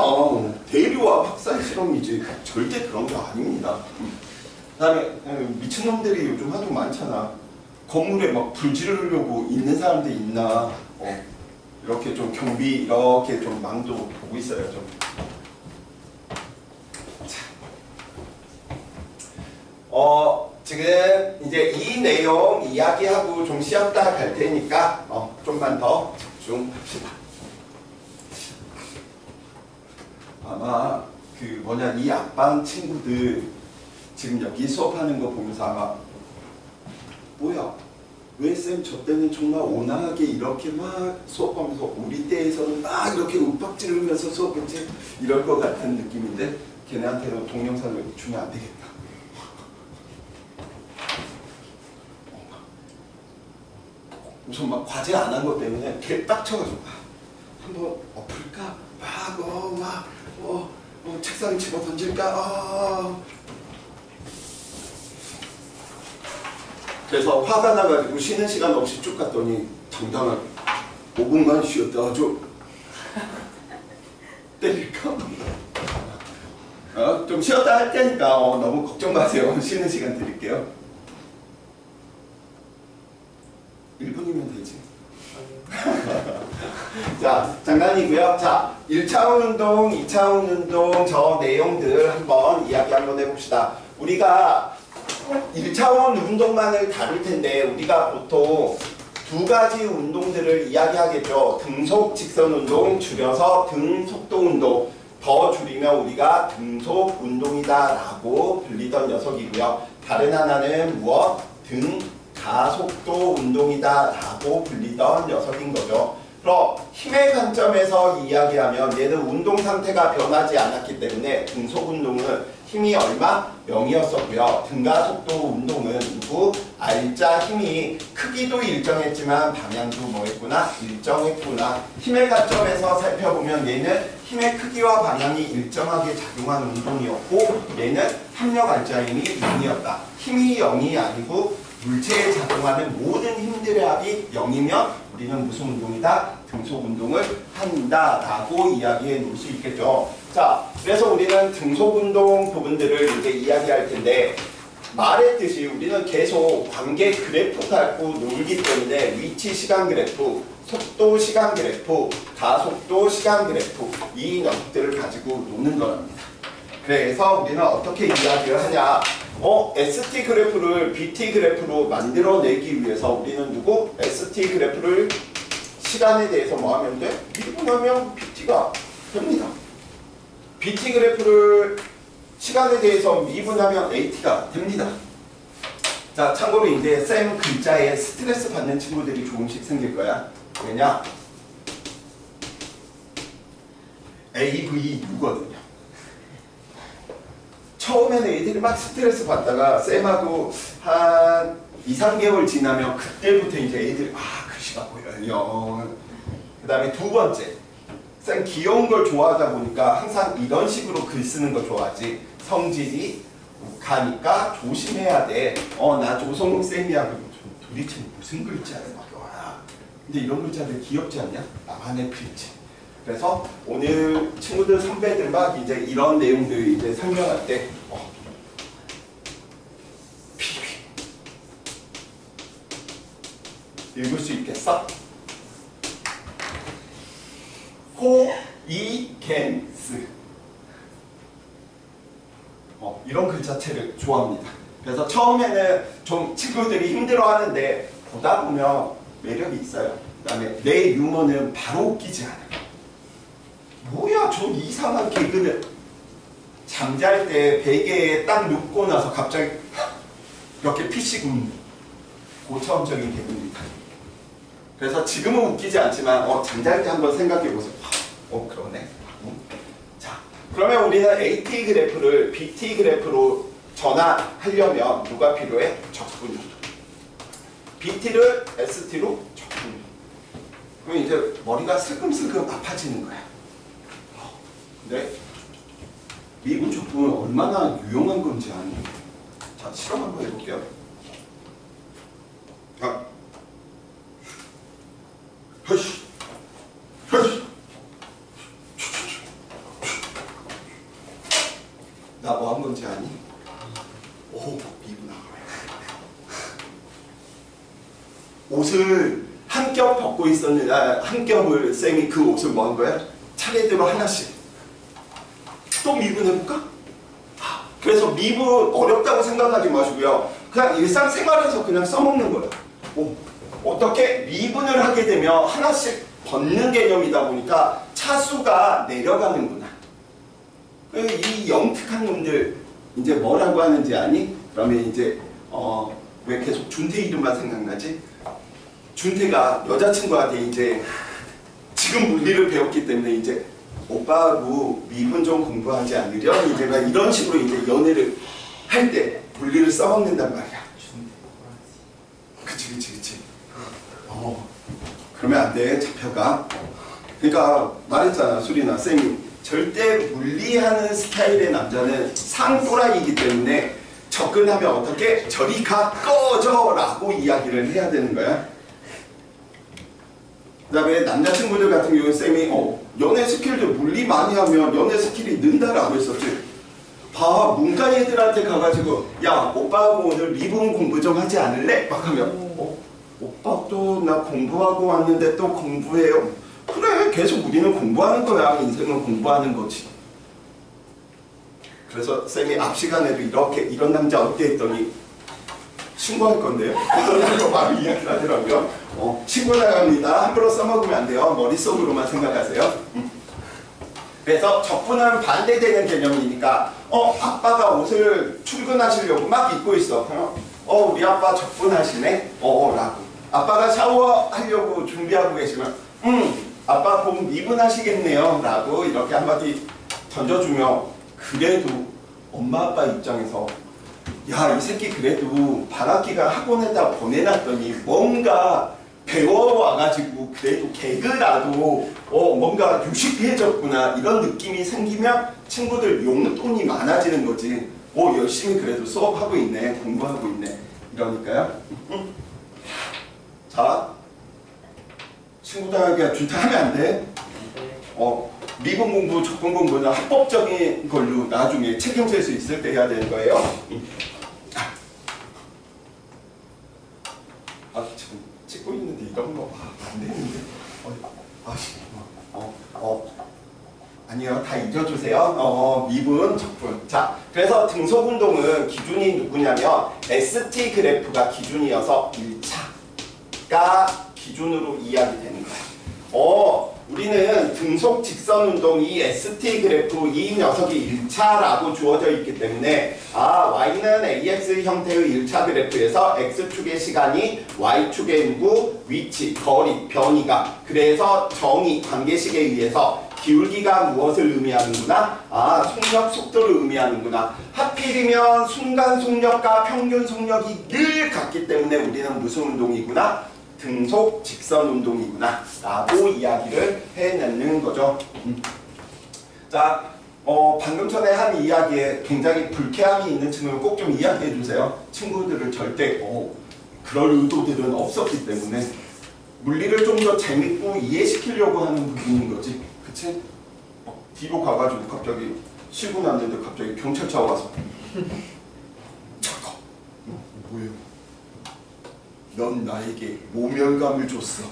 대류와 확산 실험이지 절대 그런 거 아닙니다. 그다음에 미친놈들이 요즘 하도 많잖아. 건물에 막 불 지르려고 있는 사람들 있나. 이렇게 좀 경비 이렇게 좀 망도 보고 있어요. 좀. 지금 이제 이 내용 이야기하고 좀 쉬었다 갈 테니까 좀만 더 집중합시다. 아마 이 앞방 친구들 지금 여기 수업하는 거 보면서 아마 뭐야 왜 쌤 저 때는 정말 온화하게 이렇게 막 수업하면서 우리 때에서는 막 이렇게 윽박 지르면서 수업했지 이럴 것 같은 느낌인데 걔네한테는 동영상을 주면 안 되겠다. 우선 막 과제 안 한 것 때문에 개 빡쳐가지고 한번 엎을까? 책상에 집어 던질까? 그래서 화가 나가지고 쉬는 시간 없이 쭉 갔더니 당당하게 5분만 쉬었다 하죠. 때릴까? 좀 쉬었다 할 테니까 너무 걱정 마세요. 쉬는 시간 드릴게요. 1분이면 되지. 자, 장난이고요. 자, 1차원 운동, 2차원 운동 저 내용들 한번 이야기 한번 해봅시다. 우리가 1차원 운동만을 다룰 텐데 우리가 보통 두 가지 운동들을 이야기하겠죠. 등속 직선 운동, 줄여서 등속도 운동. 더 줄이면 우리가 등속 운동이다 라고 불리던 녀석이고요. 다른 하나는 무엇? 가속도 운동이다 라고 불리던 녀석인 거죠. 그럼 힘의 관점에서 이야기하면 얘는 운동 상태가 변하지 않았기 때문에 등속 운동은 힘이 얼마? 0이었었고요. 등가속도 운동은 누구? R자 힘이 크기도 일정했지만 방향도 뭐했구나? 일정했구나. 힘의 관점에서 살펴보면 얘는 힘의 크기와 방향이 일정하게 작용하는 운동이었고 얘는 합력 R자 힘이 0이었다. 힘이 0이 아니고 물체에 작용하는 모든 힘들의 합이 0이면 우리는 무슨 운동이다? 등속 운동을 한다라고 이야기해 놓을 수 있겠죠. 자, 그래서 우리는 등속 운동 부분들을 이제 이야기할 텐데 말했듯이 우리는 계속 관계 그래프 갖고 놀기 때문에 위치 시간 그래프, 속도 시간 그래프, 가속도 시간 그래프 이 녀석들을 가지고 노는 거랍니다. 그래서 우리는 어떻게 이야기를 하냐? ST 그래프를 BT 그래프로 만들어내기 위해서 우리는 누구? ST 그래프를 시간에 대해서 뭐 하면 돼? 미분하면 BT가 됩니다. BT 그래프를 시간에 대해서 미분하면 AT가 됩니다. 자, 참고로 이제 쌤 글자에 스트레스 받는 친구들이 조금씩 생길 거야. 왜냐? AVU거든요. 처음에는 애들이 막 스트레스 받다가 쌤하고 한 2, 3개월 지나면 그때부터 이제 애들이 글씨가 보여요. 그 다음에 두 번째, 쌤 귀여운 걸 좋아하다 보니까 항상 이런 식으로 글 쓰는 거 좋아하지. 성질이 가니까 조심해야 돼. 나 조성욱 쌤이야. 도대체 무슨 글자를 막 와. 근데 이런 글자들 귀엽지 않냐? 나만의 필체. 그래서 오늘 친구들 선배들 막 이제 이런 내용들 이제 설명할 때 읽을 수 있겠어? 호이겐스 이런 글자체를 좋아합니다. 그래서 처음에는 좀 친구들이 힘들어하는데 보다 보면 매력이 있어요. 그 다음에 내 유머는 바로 웃기지 않아요. 뭐야 저 이상한 개그는. 잠잘 때 베개에 딱 눕고 나서 갑자기 이렇게 피식 웃는 고차원적인 개그입니다. 그래서 지금은 웃기지 않지만 잠잘 때 한번 생각해 보세요. 그러네. 자, 그러면 우리는 AT 그래프를 BT 그래프로 전환하려면 누가 필요해? 적분이. BT를 ST로 적분이. 그럼 이제 머리가 슬금슬금 아파지는 거야. 근데 미분 적분은 얼마나 유용한 건지 아니? 자, 실험 한번 해볼게요. 허쉬. 나 뭐 한 건지 아니? 미분 나가네. 옷을 한 겹 벗고 있었는데 한 겹을 쌤이 그 옷을 뭐 한 거야? 차례대로 하나씩. 또 미분해볼까? 그래서 미분 어렵다고 생각하지 마시고요. 그냥 일상생활에서 그냥 써먹는 거예요. 어떻게 미분을 하게 되면 하나씩 벗는 개념이다 보니까 차수가 내려가는구나. 이 영특한 놈들 이제 뭐라고 하는지 아니? 그러면 이제 왜 계속 준태 이름만 생각나지? 준태가 여자친구한테 이제 지금 물리를 배웠기 때문에 이제 오빠하고 미분 좀 공부하지 않으려? 이제 막 이런 식으로 이제 연애를 할 때 물리를 써먹는단 말이야. 그치. 그러면 안 돼. 잡혀가. 그러니까 말했잖아, 수리나 쌤이. 절대 물리하는 스타일의 남자는 상또라이기 때문에 접근하면 어떻게? 저리 가, 꺼져! 라고 이야기를 해야 되는 거야. 그 다음에 남자친구들 같은 경우는 쌤이 연애 스킬도 물리 많이 하면 연애 스킬이 는다라고 했었지. 봐, 문과 애들한테 가가지고 야, 오빠하고 오늘 미분 공부 좀 하지 않을래? 막 하면 오빠 또 나 공부하고 왔는데 또 공부해요. 그래, 계속 우리는 공부하는 거야. 인생은 공부하는 거지. 그래서 쌤이 앞 시간에도 이런 남자 어때 했더니 신고할 건데요. 그래서 바로 이야기를 하더라고요. 신고 나갑니다. 함부로 써먹으면 안 돼요. 머릿속으로만 생각하세요. 그래서 적분은 반대되는 개념이니까 아빠가 옷을 출근하시려고 막 입고 있어. 우리 아빠 적분하시네? 라고. 아빠가 샤워하려고 준비하고 계시면 아빠 곧 미분하시겠네요 라고 이렇게 한마디 던져주면 그래도 엄마 아빠 입장에서 야, 이 새끼 그래도 반학기가 학원에다 보내놨더니 뭔가 배워와가지고 그래도 개그라도 뭔가 유식해졌구나 이런 느낌이 생기면 친구들 용돈이 많아지는 거지. 열심히 그래도 수업하고 있네, 공부하고 있네 이러니까요. 자, 친구들에게 준타하면 안 돼. 미분 공부, 적분 공부는 합법적인 걸로 나중에 책임질 수 있을 때 해야 되는 거예요. 지금 찍고 있는데 이런 거 안 되는데. 아니요, 다 잊어주세요. 미분, 적분. 자, 그래서 등속운동은 기준이 누구냐면 ST 그래프가 기준이어서 1차가 기준으로 이야기되는 거예요. 우리는 등속 직선 운동이 ST 그래프 이 녀석이 1차라고 주어져 있기 때문에 Y는 AX 형태의 1차 그래프에서 X축의 시간이 Y축의 누구? 위치, 거리, 변이가 그래서 정의, 관계식에 의해서 기울기가 무엇을 의미하는구나? 속력, 속도를 의미하는구나. 하필이면 순간 속력과 평균 속력이 늘 같기 때문에 우리는 무슨 운동이구나? 등속 직선 운동이구나 라고 이야기를 해내는 거죠. 자, 방금 전에 한 이야기에 굉장히 불쾌함이 있는 친구는 꼭 좀 이야기해 주세요. 친구들을 절대 그럴 의도들은 없었기 때문에 물리를 좀 더 재밌고 이해시키려고 하는 부분인 거지. 그치? 뒤로 가가지고 갑자기 쉬고 났는데 갑자기 경찰차 와서 잠깐 뭐예요? 넌 나에게 모멸감을 줬어.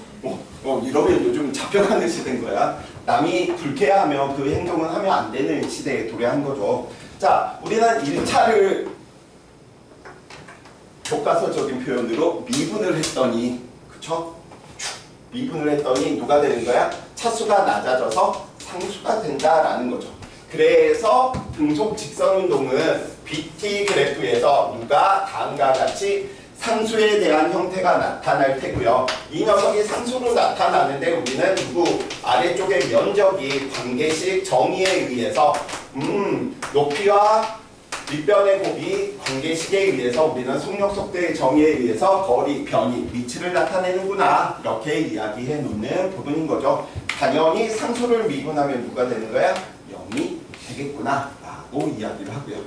이러면 요즘 잡혀가는 시대인 거야. 남이 불쾌하면 그 행동은 하면 안 되는 시대에 도래한 거죠. 자, 우리는 1차를 교과서적인 표현으로 미분을 했더니, 그쵸? 미분을 했더니 누가 되는 거야? 차수가 낮아져서 상수가 된다라는 거죠. 그래서 등속 직선 운동은 BT 그래프에서 누가 다음과 같이 상수에 대한 형태가 나타날 테고요. 이 녀석이 상수로 나타나는데 우리는 누구 아래쪽의 면적이 관계식 정의에 의해서 높이와 밑변의 곱이 관계식에 의해서 우리는 속력 속도의 정의에 의해서 거리, 변이, 위치를 나타내는구나 이렇게 이야기해 놓는 부분인 거죠. 당연히 상수를 미분하면 누가 되는 거야? 0이 되겠구나 라고 이야기를 하고요.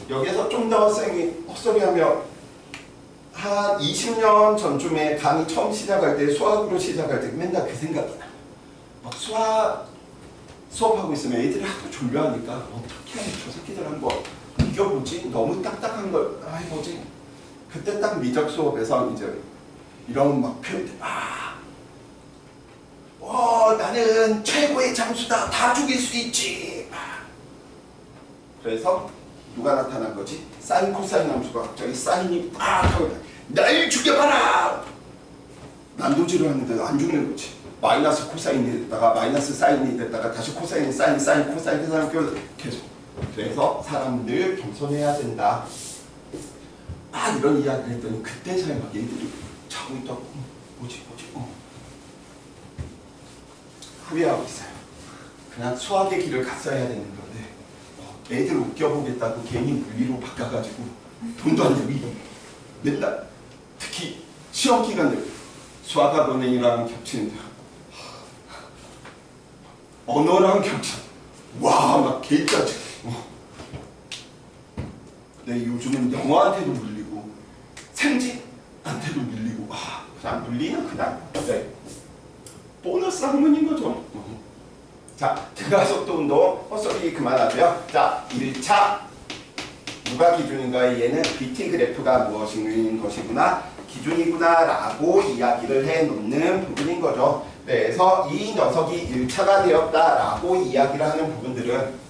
여기서 좀 더 쌤이 헛소리하며 한 20년 전쯤에 강의 처음 시작할 때 수학으로 시작할 때 맨날 그 생각이 나. 막 수업하고 있으면 애들이 하도 졸려하니까 어떻게 하면 저 새끼들 한번 이겨보지? 너무 딱딱한 걸 해보지? 그때 딱 미적 수업에서 이제 이런 막 표현들 나는 최고의 장수다. 다 죽일 수 있지. 그래서 누가 나타난 거지? 사인 코사인 함수가 갑자기 사인이 하고 날 죽여봐라! 난도질을 하는데 안 죽는 거지. 마이너스 코사인이 됐다가 마이너스 사인이 됐다가 다시 코사인이 사인 코사인 계속. 그래서 사람들 겸손해야 된다. 이런 이야기를 했더니 그때 잘 막 얘들이 자고 있다고 뭐지? 후회하고 있어요. 그냥 수학의 길을 갔어야 되는 건데 애들 웃겨보겠다고 괜히 물리로 바꿔가지고 돈도 안 들고 맨날 특히 시험 기간에 수학학원이랑 겹치는데 언어랑 겹쳐. 와, 막 개짜증. 근데 요즘은 영어한테도 물리고 생쥐한테도 물리고 그냥 물리는 그냥 보너스 학문인 거죠. 자, 등가속도 운동 헛소리 그만하고요. 자, 1차 누가 기준인가? 얘는 BT 그래프가 무엇인 것이구나, 기준이구나 라고 이야기를 해놓는 부분인 거죠. 그래서 이 녀석이 1차가 되었다라고 이야기를 하는 부분들은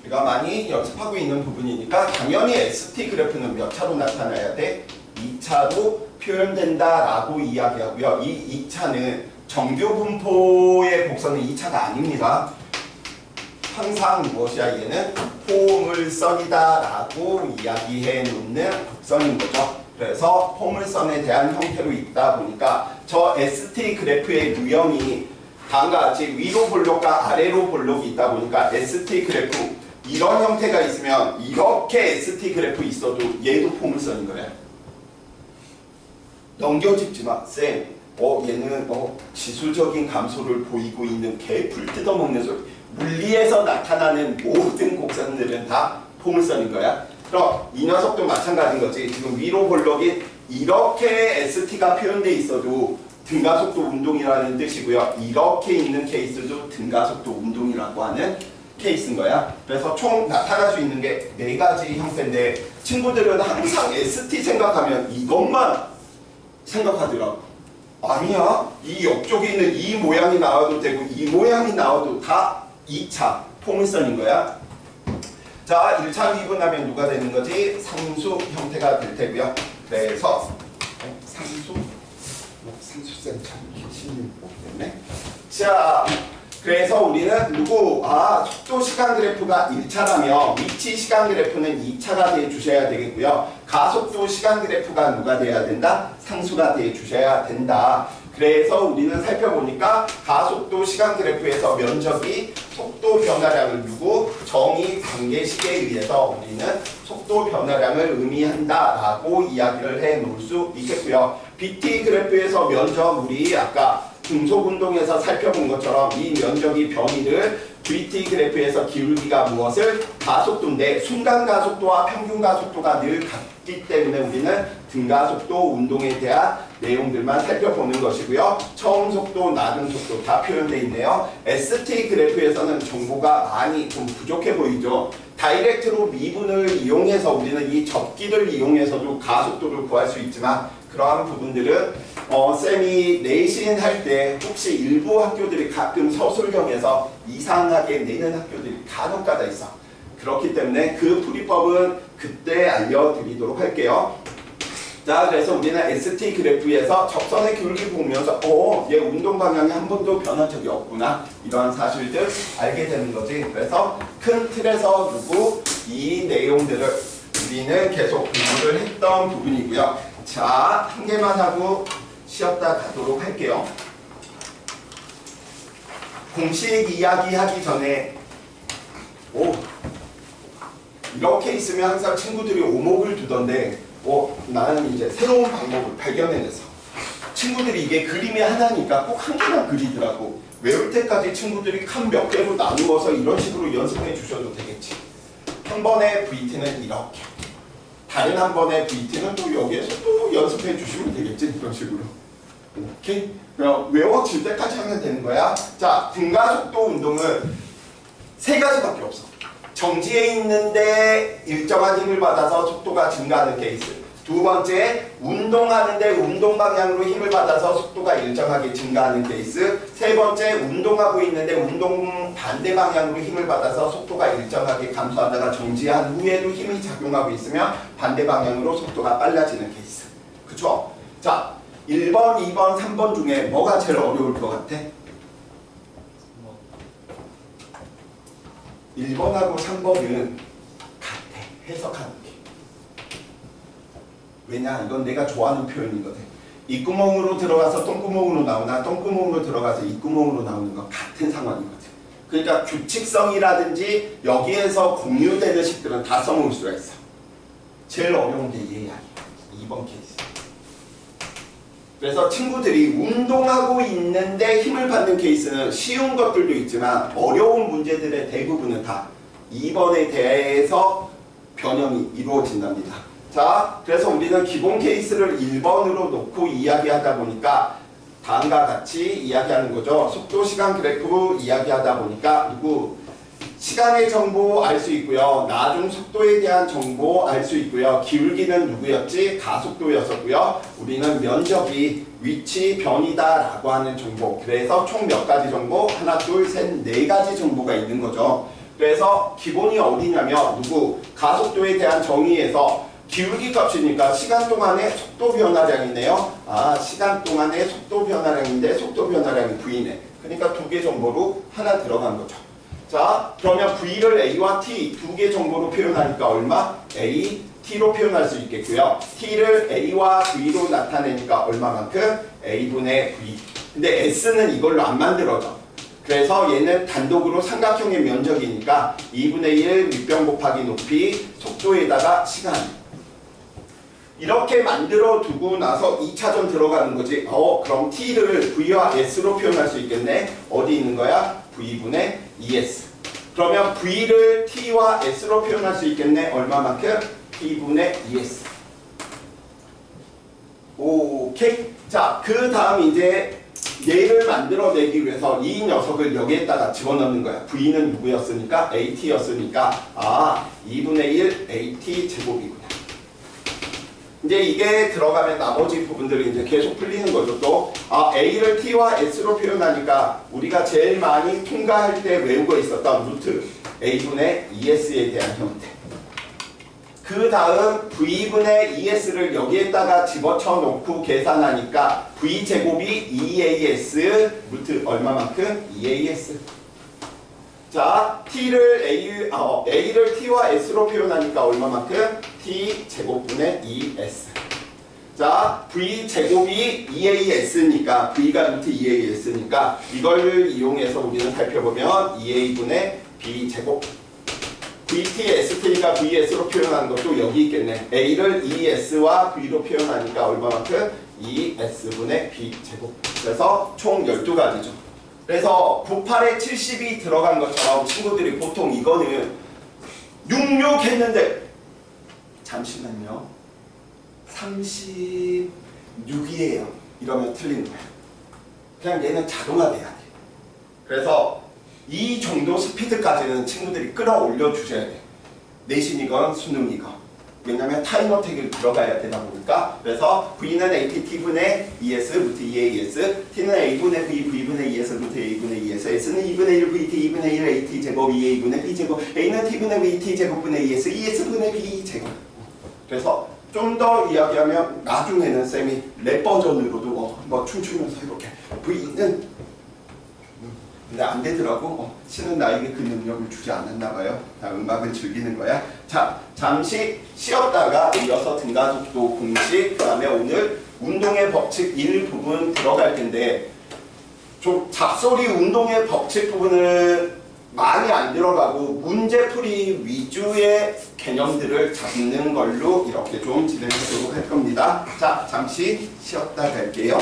우리가 많이 연습하고 있는 부분이니까 당연히 ST 그래프는 몇 차로 나타나야 돼? 2차로 표현된다라고 이야기하고요. 이 2차는 정규 분포의 곡선은 2차가 아닙니다. 항상 무엇이야? 얘는 포물선이다라고 이야기해 놓는 곡선인 거죠. 그래서 포물선에 대한 형태로 있다 보니까 저 ST 그래프의 유형이 다음과 같이 위로 볼록과 아래로 볼록이 있다 보니까 ST 그래프 이런 형태가 있으면 이렇게 ST 그래프 있어도 얘도 포물선인 거야. 넘겨짚지 마. 쌤, 얘는 지수적인 감소를 보이고 있는 개풀 뜯어먹는 소리. 물리에서 나타나는 모든 곡선들은 다 포물선인 거야. 그럼 이 녀석도 마찬가지인 거지. 지금 위로 볼록이 이렇게 ST가 표현돼 있어도 등가속도 운동이라는 뜻이고요. 이렇게 있는 케이스도 등가속도 운동이라고 하는 케이스인 거야. 그래서 총 나타날 수 있는 게 4가지 형태인데 친구들은 항상 ST 생각하면 이것만 생각하더라고. 아니야. 이 옆쪽에 있는 이 모양이 나와도 되고 이 모양이 나와도 다 2차 포물선인 거야. 자, 1차 미분하면 누가 되는 거지? 상수 형태가 될 테고요. 그래서 상수쌤 참 신님 때문에. 자, 그래서 우리는 누구? 속도 시간 그래프가 1차라면 위치 시간 그래프는 2차가 돼 주셔야 되겠고요. 가속도 시간 그래프가 누가 돼야 된다? 상수가 돼 주셔야 된다. 그래서 우리는 살펴보니까 가속도 시간 그래프에서 면적이 속도 변화량을 두고 정의 관계식에 의해서 우리는 속도 변화량을 의미한다라고 이야기를 해 놓을 수 있겠고요. BT 그래프에서 면적 우리 아까 등속운동에서 살펴본 것처럼 이 면적이 변이를 BT 그래프에서 기울기가 무엇을? 가속도인데 순간 가속도와 평균 가속도가 늘 같기 때문에 우리는 등가속도 운동에 대한 내용들만 살펴보는 것이고요. 처음 속도, 나중 속도 다 표현되어 있네요. ST 그래프에서는 정보가 많이 좀 부족해 보이죠. 다이렉트로 미분을 이용해서 우리는 이 접기를 이용해서도 가속도를 구할 수 있지만 그러한 부분들은 쌤이 내신 할 때 혹시 일부 학교들이 가끔 서술형에서 이상하게 내는 학교들이 간혹가다 있어. 그렇기 때문에 그 풀이법은 그때 알려드리도록 할게요. 자, 그래서 우리는 ST 그래프에서 접선의 기울기 보면서 얘 운동 방향이 한 번도 변한 적이 없구나, 이러한 사실들 알게 되는 거지. 그래서 큰 틀에서 두고 이 내용들을 우리는 계속 공부를 했던 부분이고요. 자, 한 개만 하고 쉬었다 가도록 할게요. 공식 이야기하기 전에 이렇게 있으면 항상 친구들이 오목을 두던데 나는 이제 새로운 방법을 발견해내서 친구들이 이게 그림이 하나니까 꼭 한 개만 그리더라고. 외울 때까지 친구들이 칸 몇 개로 나누어서 이런 식으로 연습해 주셔도 되겠지. 한 번의 VT는 이렇게, 다른 한 번의 VT는 또 여기에서 또 연습해 주시면 되겠지. 이런 식으로. 오케이? 그냥 외워질 때까지 하면 되는 거야. 자, 등가속도 운동은 3가지밖에 없어. 정지해 있는데 일정한 힘을 받아서 속도가 증가하는 케이스. 두 번째, 운동하는데 운동 방향으로 힘을 받아서 속도가 일정하게 증가하는 케이스. 세 번째, 운동하고 있는데 운동 반대 방향으로 힘을 받아서 속도가 일정하게 감소하다가 정지한 후에도 힘이 작용하고 있으면 반대 방향으로 속도가 빨라지는 케이스. 그쵸? 자, 1번, 2번, 3번 중에 뭐가 제일 어려울 것 같아? 1번하고 3번은 같아. 해석하는 게. 왜냐? 이건 내가 좋아하는 표현이거든. 입구멍으로 들어가서 똥구멍으로 나오나 똥구멍으로 들어가서 입구멍으로 나오는 건 같은 상황이거든. 그러니까 규칙성이라든지 여기에서 공유되는 식들은 다 써먹을 수가 있어. 제일 어려운 게 얘야. 2번 케이스. 그래서 친구들이 운동하고 있는데 힘을 받는 케이스는 쉬운 것들도 있지만 어려운 문제들의 대부분은 다 2번에 대해서 변형이 이루어진답니다. 자, 그래서 우리는 기본 케이스를 1번으로 놓고 이야기하다 보니까 다음과 같이 이야기하는 거죠. 속도, 시간 그래프 이야기하다 보니까 시간의 정보 알 수 있고요. 나중 속도에 대한 정보 알 수 있고요. 기울기는 누구였지? 가속도였었고요. 우리는 면적이 위치 변이다라고 하는 정보. 그래서 총 몇 가지 정보? 하나, 둘, 셋, 네 가지 정보가 있는 거죠. 그래서 기본이 어디냐면 가속도에 대한 정의에서 기울기 값이니까 시간 동안의 속도 변화량이네요. 아, 시간 동안의 속도 변화량인데 속도 변화량이 V네. 그러니까 두 개 정보로 하나 들어간 거죠. 자, 그러면 V를 A와 T 두 개 정보로 표현하니까 얼마? A, T로 표현할 수 있겠고요. T를 A와 V로 나타내니까 얼마만큼? A분의 V. 근데 S는 이걸로 안 만들어져. 그래서 얘는 단독으로 삼각형의 면적이니까 2분의 1 밑변 곱하기 높이 속도에다가 시간. 이렇게 만들어 두고 나서 2차전 들어가는 거지. 그럼 T를 V와 S로 표현할 수 있겠네. 어디 있는 거야? V분의 ES. 그러면 V를 T와 S로 표현할 수 있겠네. 얼마만큼? T분의 ES. 오케이. 자, 그 다음 이제 얘를 만들어내기 위해서 이 녀석을 여기에다가 집어넣는 거야. V는 누구였으니까? AT였으니까 2분의 1 AT 제곱이구나. 이제 이게 들어가면 나머지 부분들이 이제 계속 풀리는 거죠. 또 A를 T와 S로 표현하니까 우리가 제일 많이 통과할 때 외우고 있었던 루트 A분의 ES에 대한 형태. 그 다음 V분의 ES를 여기에다가 집어쳐 놓고 계산하니까 V제곱이 EAS 루트 얼마만큼? EAS. 자, A를 T와 S로 표현하니까 얼마만큼? T제곱분의 ES. 자, V제곱이 EAS니까 V가 루트 EAS니까 이걸 이용해서 우리는 살펴보면 EA분의 B제곱. VT, ST니까 VS로 표현하는 것도 여기 있겠네. A를 ES와 V로 표현하니까 얼마만큼? ES분의 B제곱. 그래서 총 12가지죠. 그래서 98에 70이 들어간 것처럼 친구들이 보통 이거는 66 했는데 잠시만요. 36이에요. 이러면 틀린 거야. 그냥 얘는 자동화돼야 돼. 그래서 이 정도 스피드까지는 친구들이 끌어올려 주셔야 돼. 내신이건 수능이건. 왜냐면 타임어택이 들어가야 되다 보니까. 그래서 V는 AT, T분의 ES, 루트 EAS, T는 A분의 V, V분의 ES, 루트 A분의 ES, S는 2분의 1 VT, 2분의 1 AT 제곱, 2A분의 B제곱, A는 T분의 VT 제곱분의 ES, ES분의 B제곱. 그래서 좀 더 이야기하면 나중에는 쌤이 랩 버전으로도 뭐 춤추면서 이렇게 V는 근데 안 되더라고. 신은 나에게 그 능력을 주지 않았나 봐요. 다 음악을 즐기는 거야. 자, 잠시 쉬었다가 이어서 등가속도 공식, 그 다음에 오늘 운동의 법칙 1부분 들어갈 텐데 좀 잡소리 운동의 법칙 부분은 많이 안 들어가고 문제풀이 위주의 개념들을 잡는 걸로 이렇게 좀 진행하도록 할 겁니다. 자, 잠시 쉬었다 갈게요.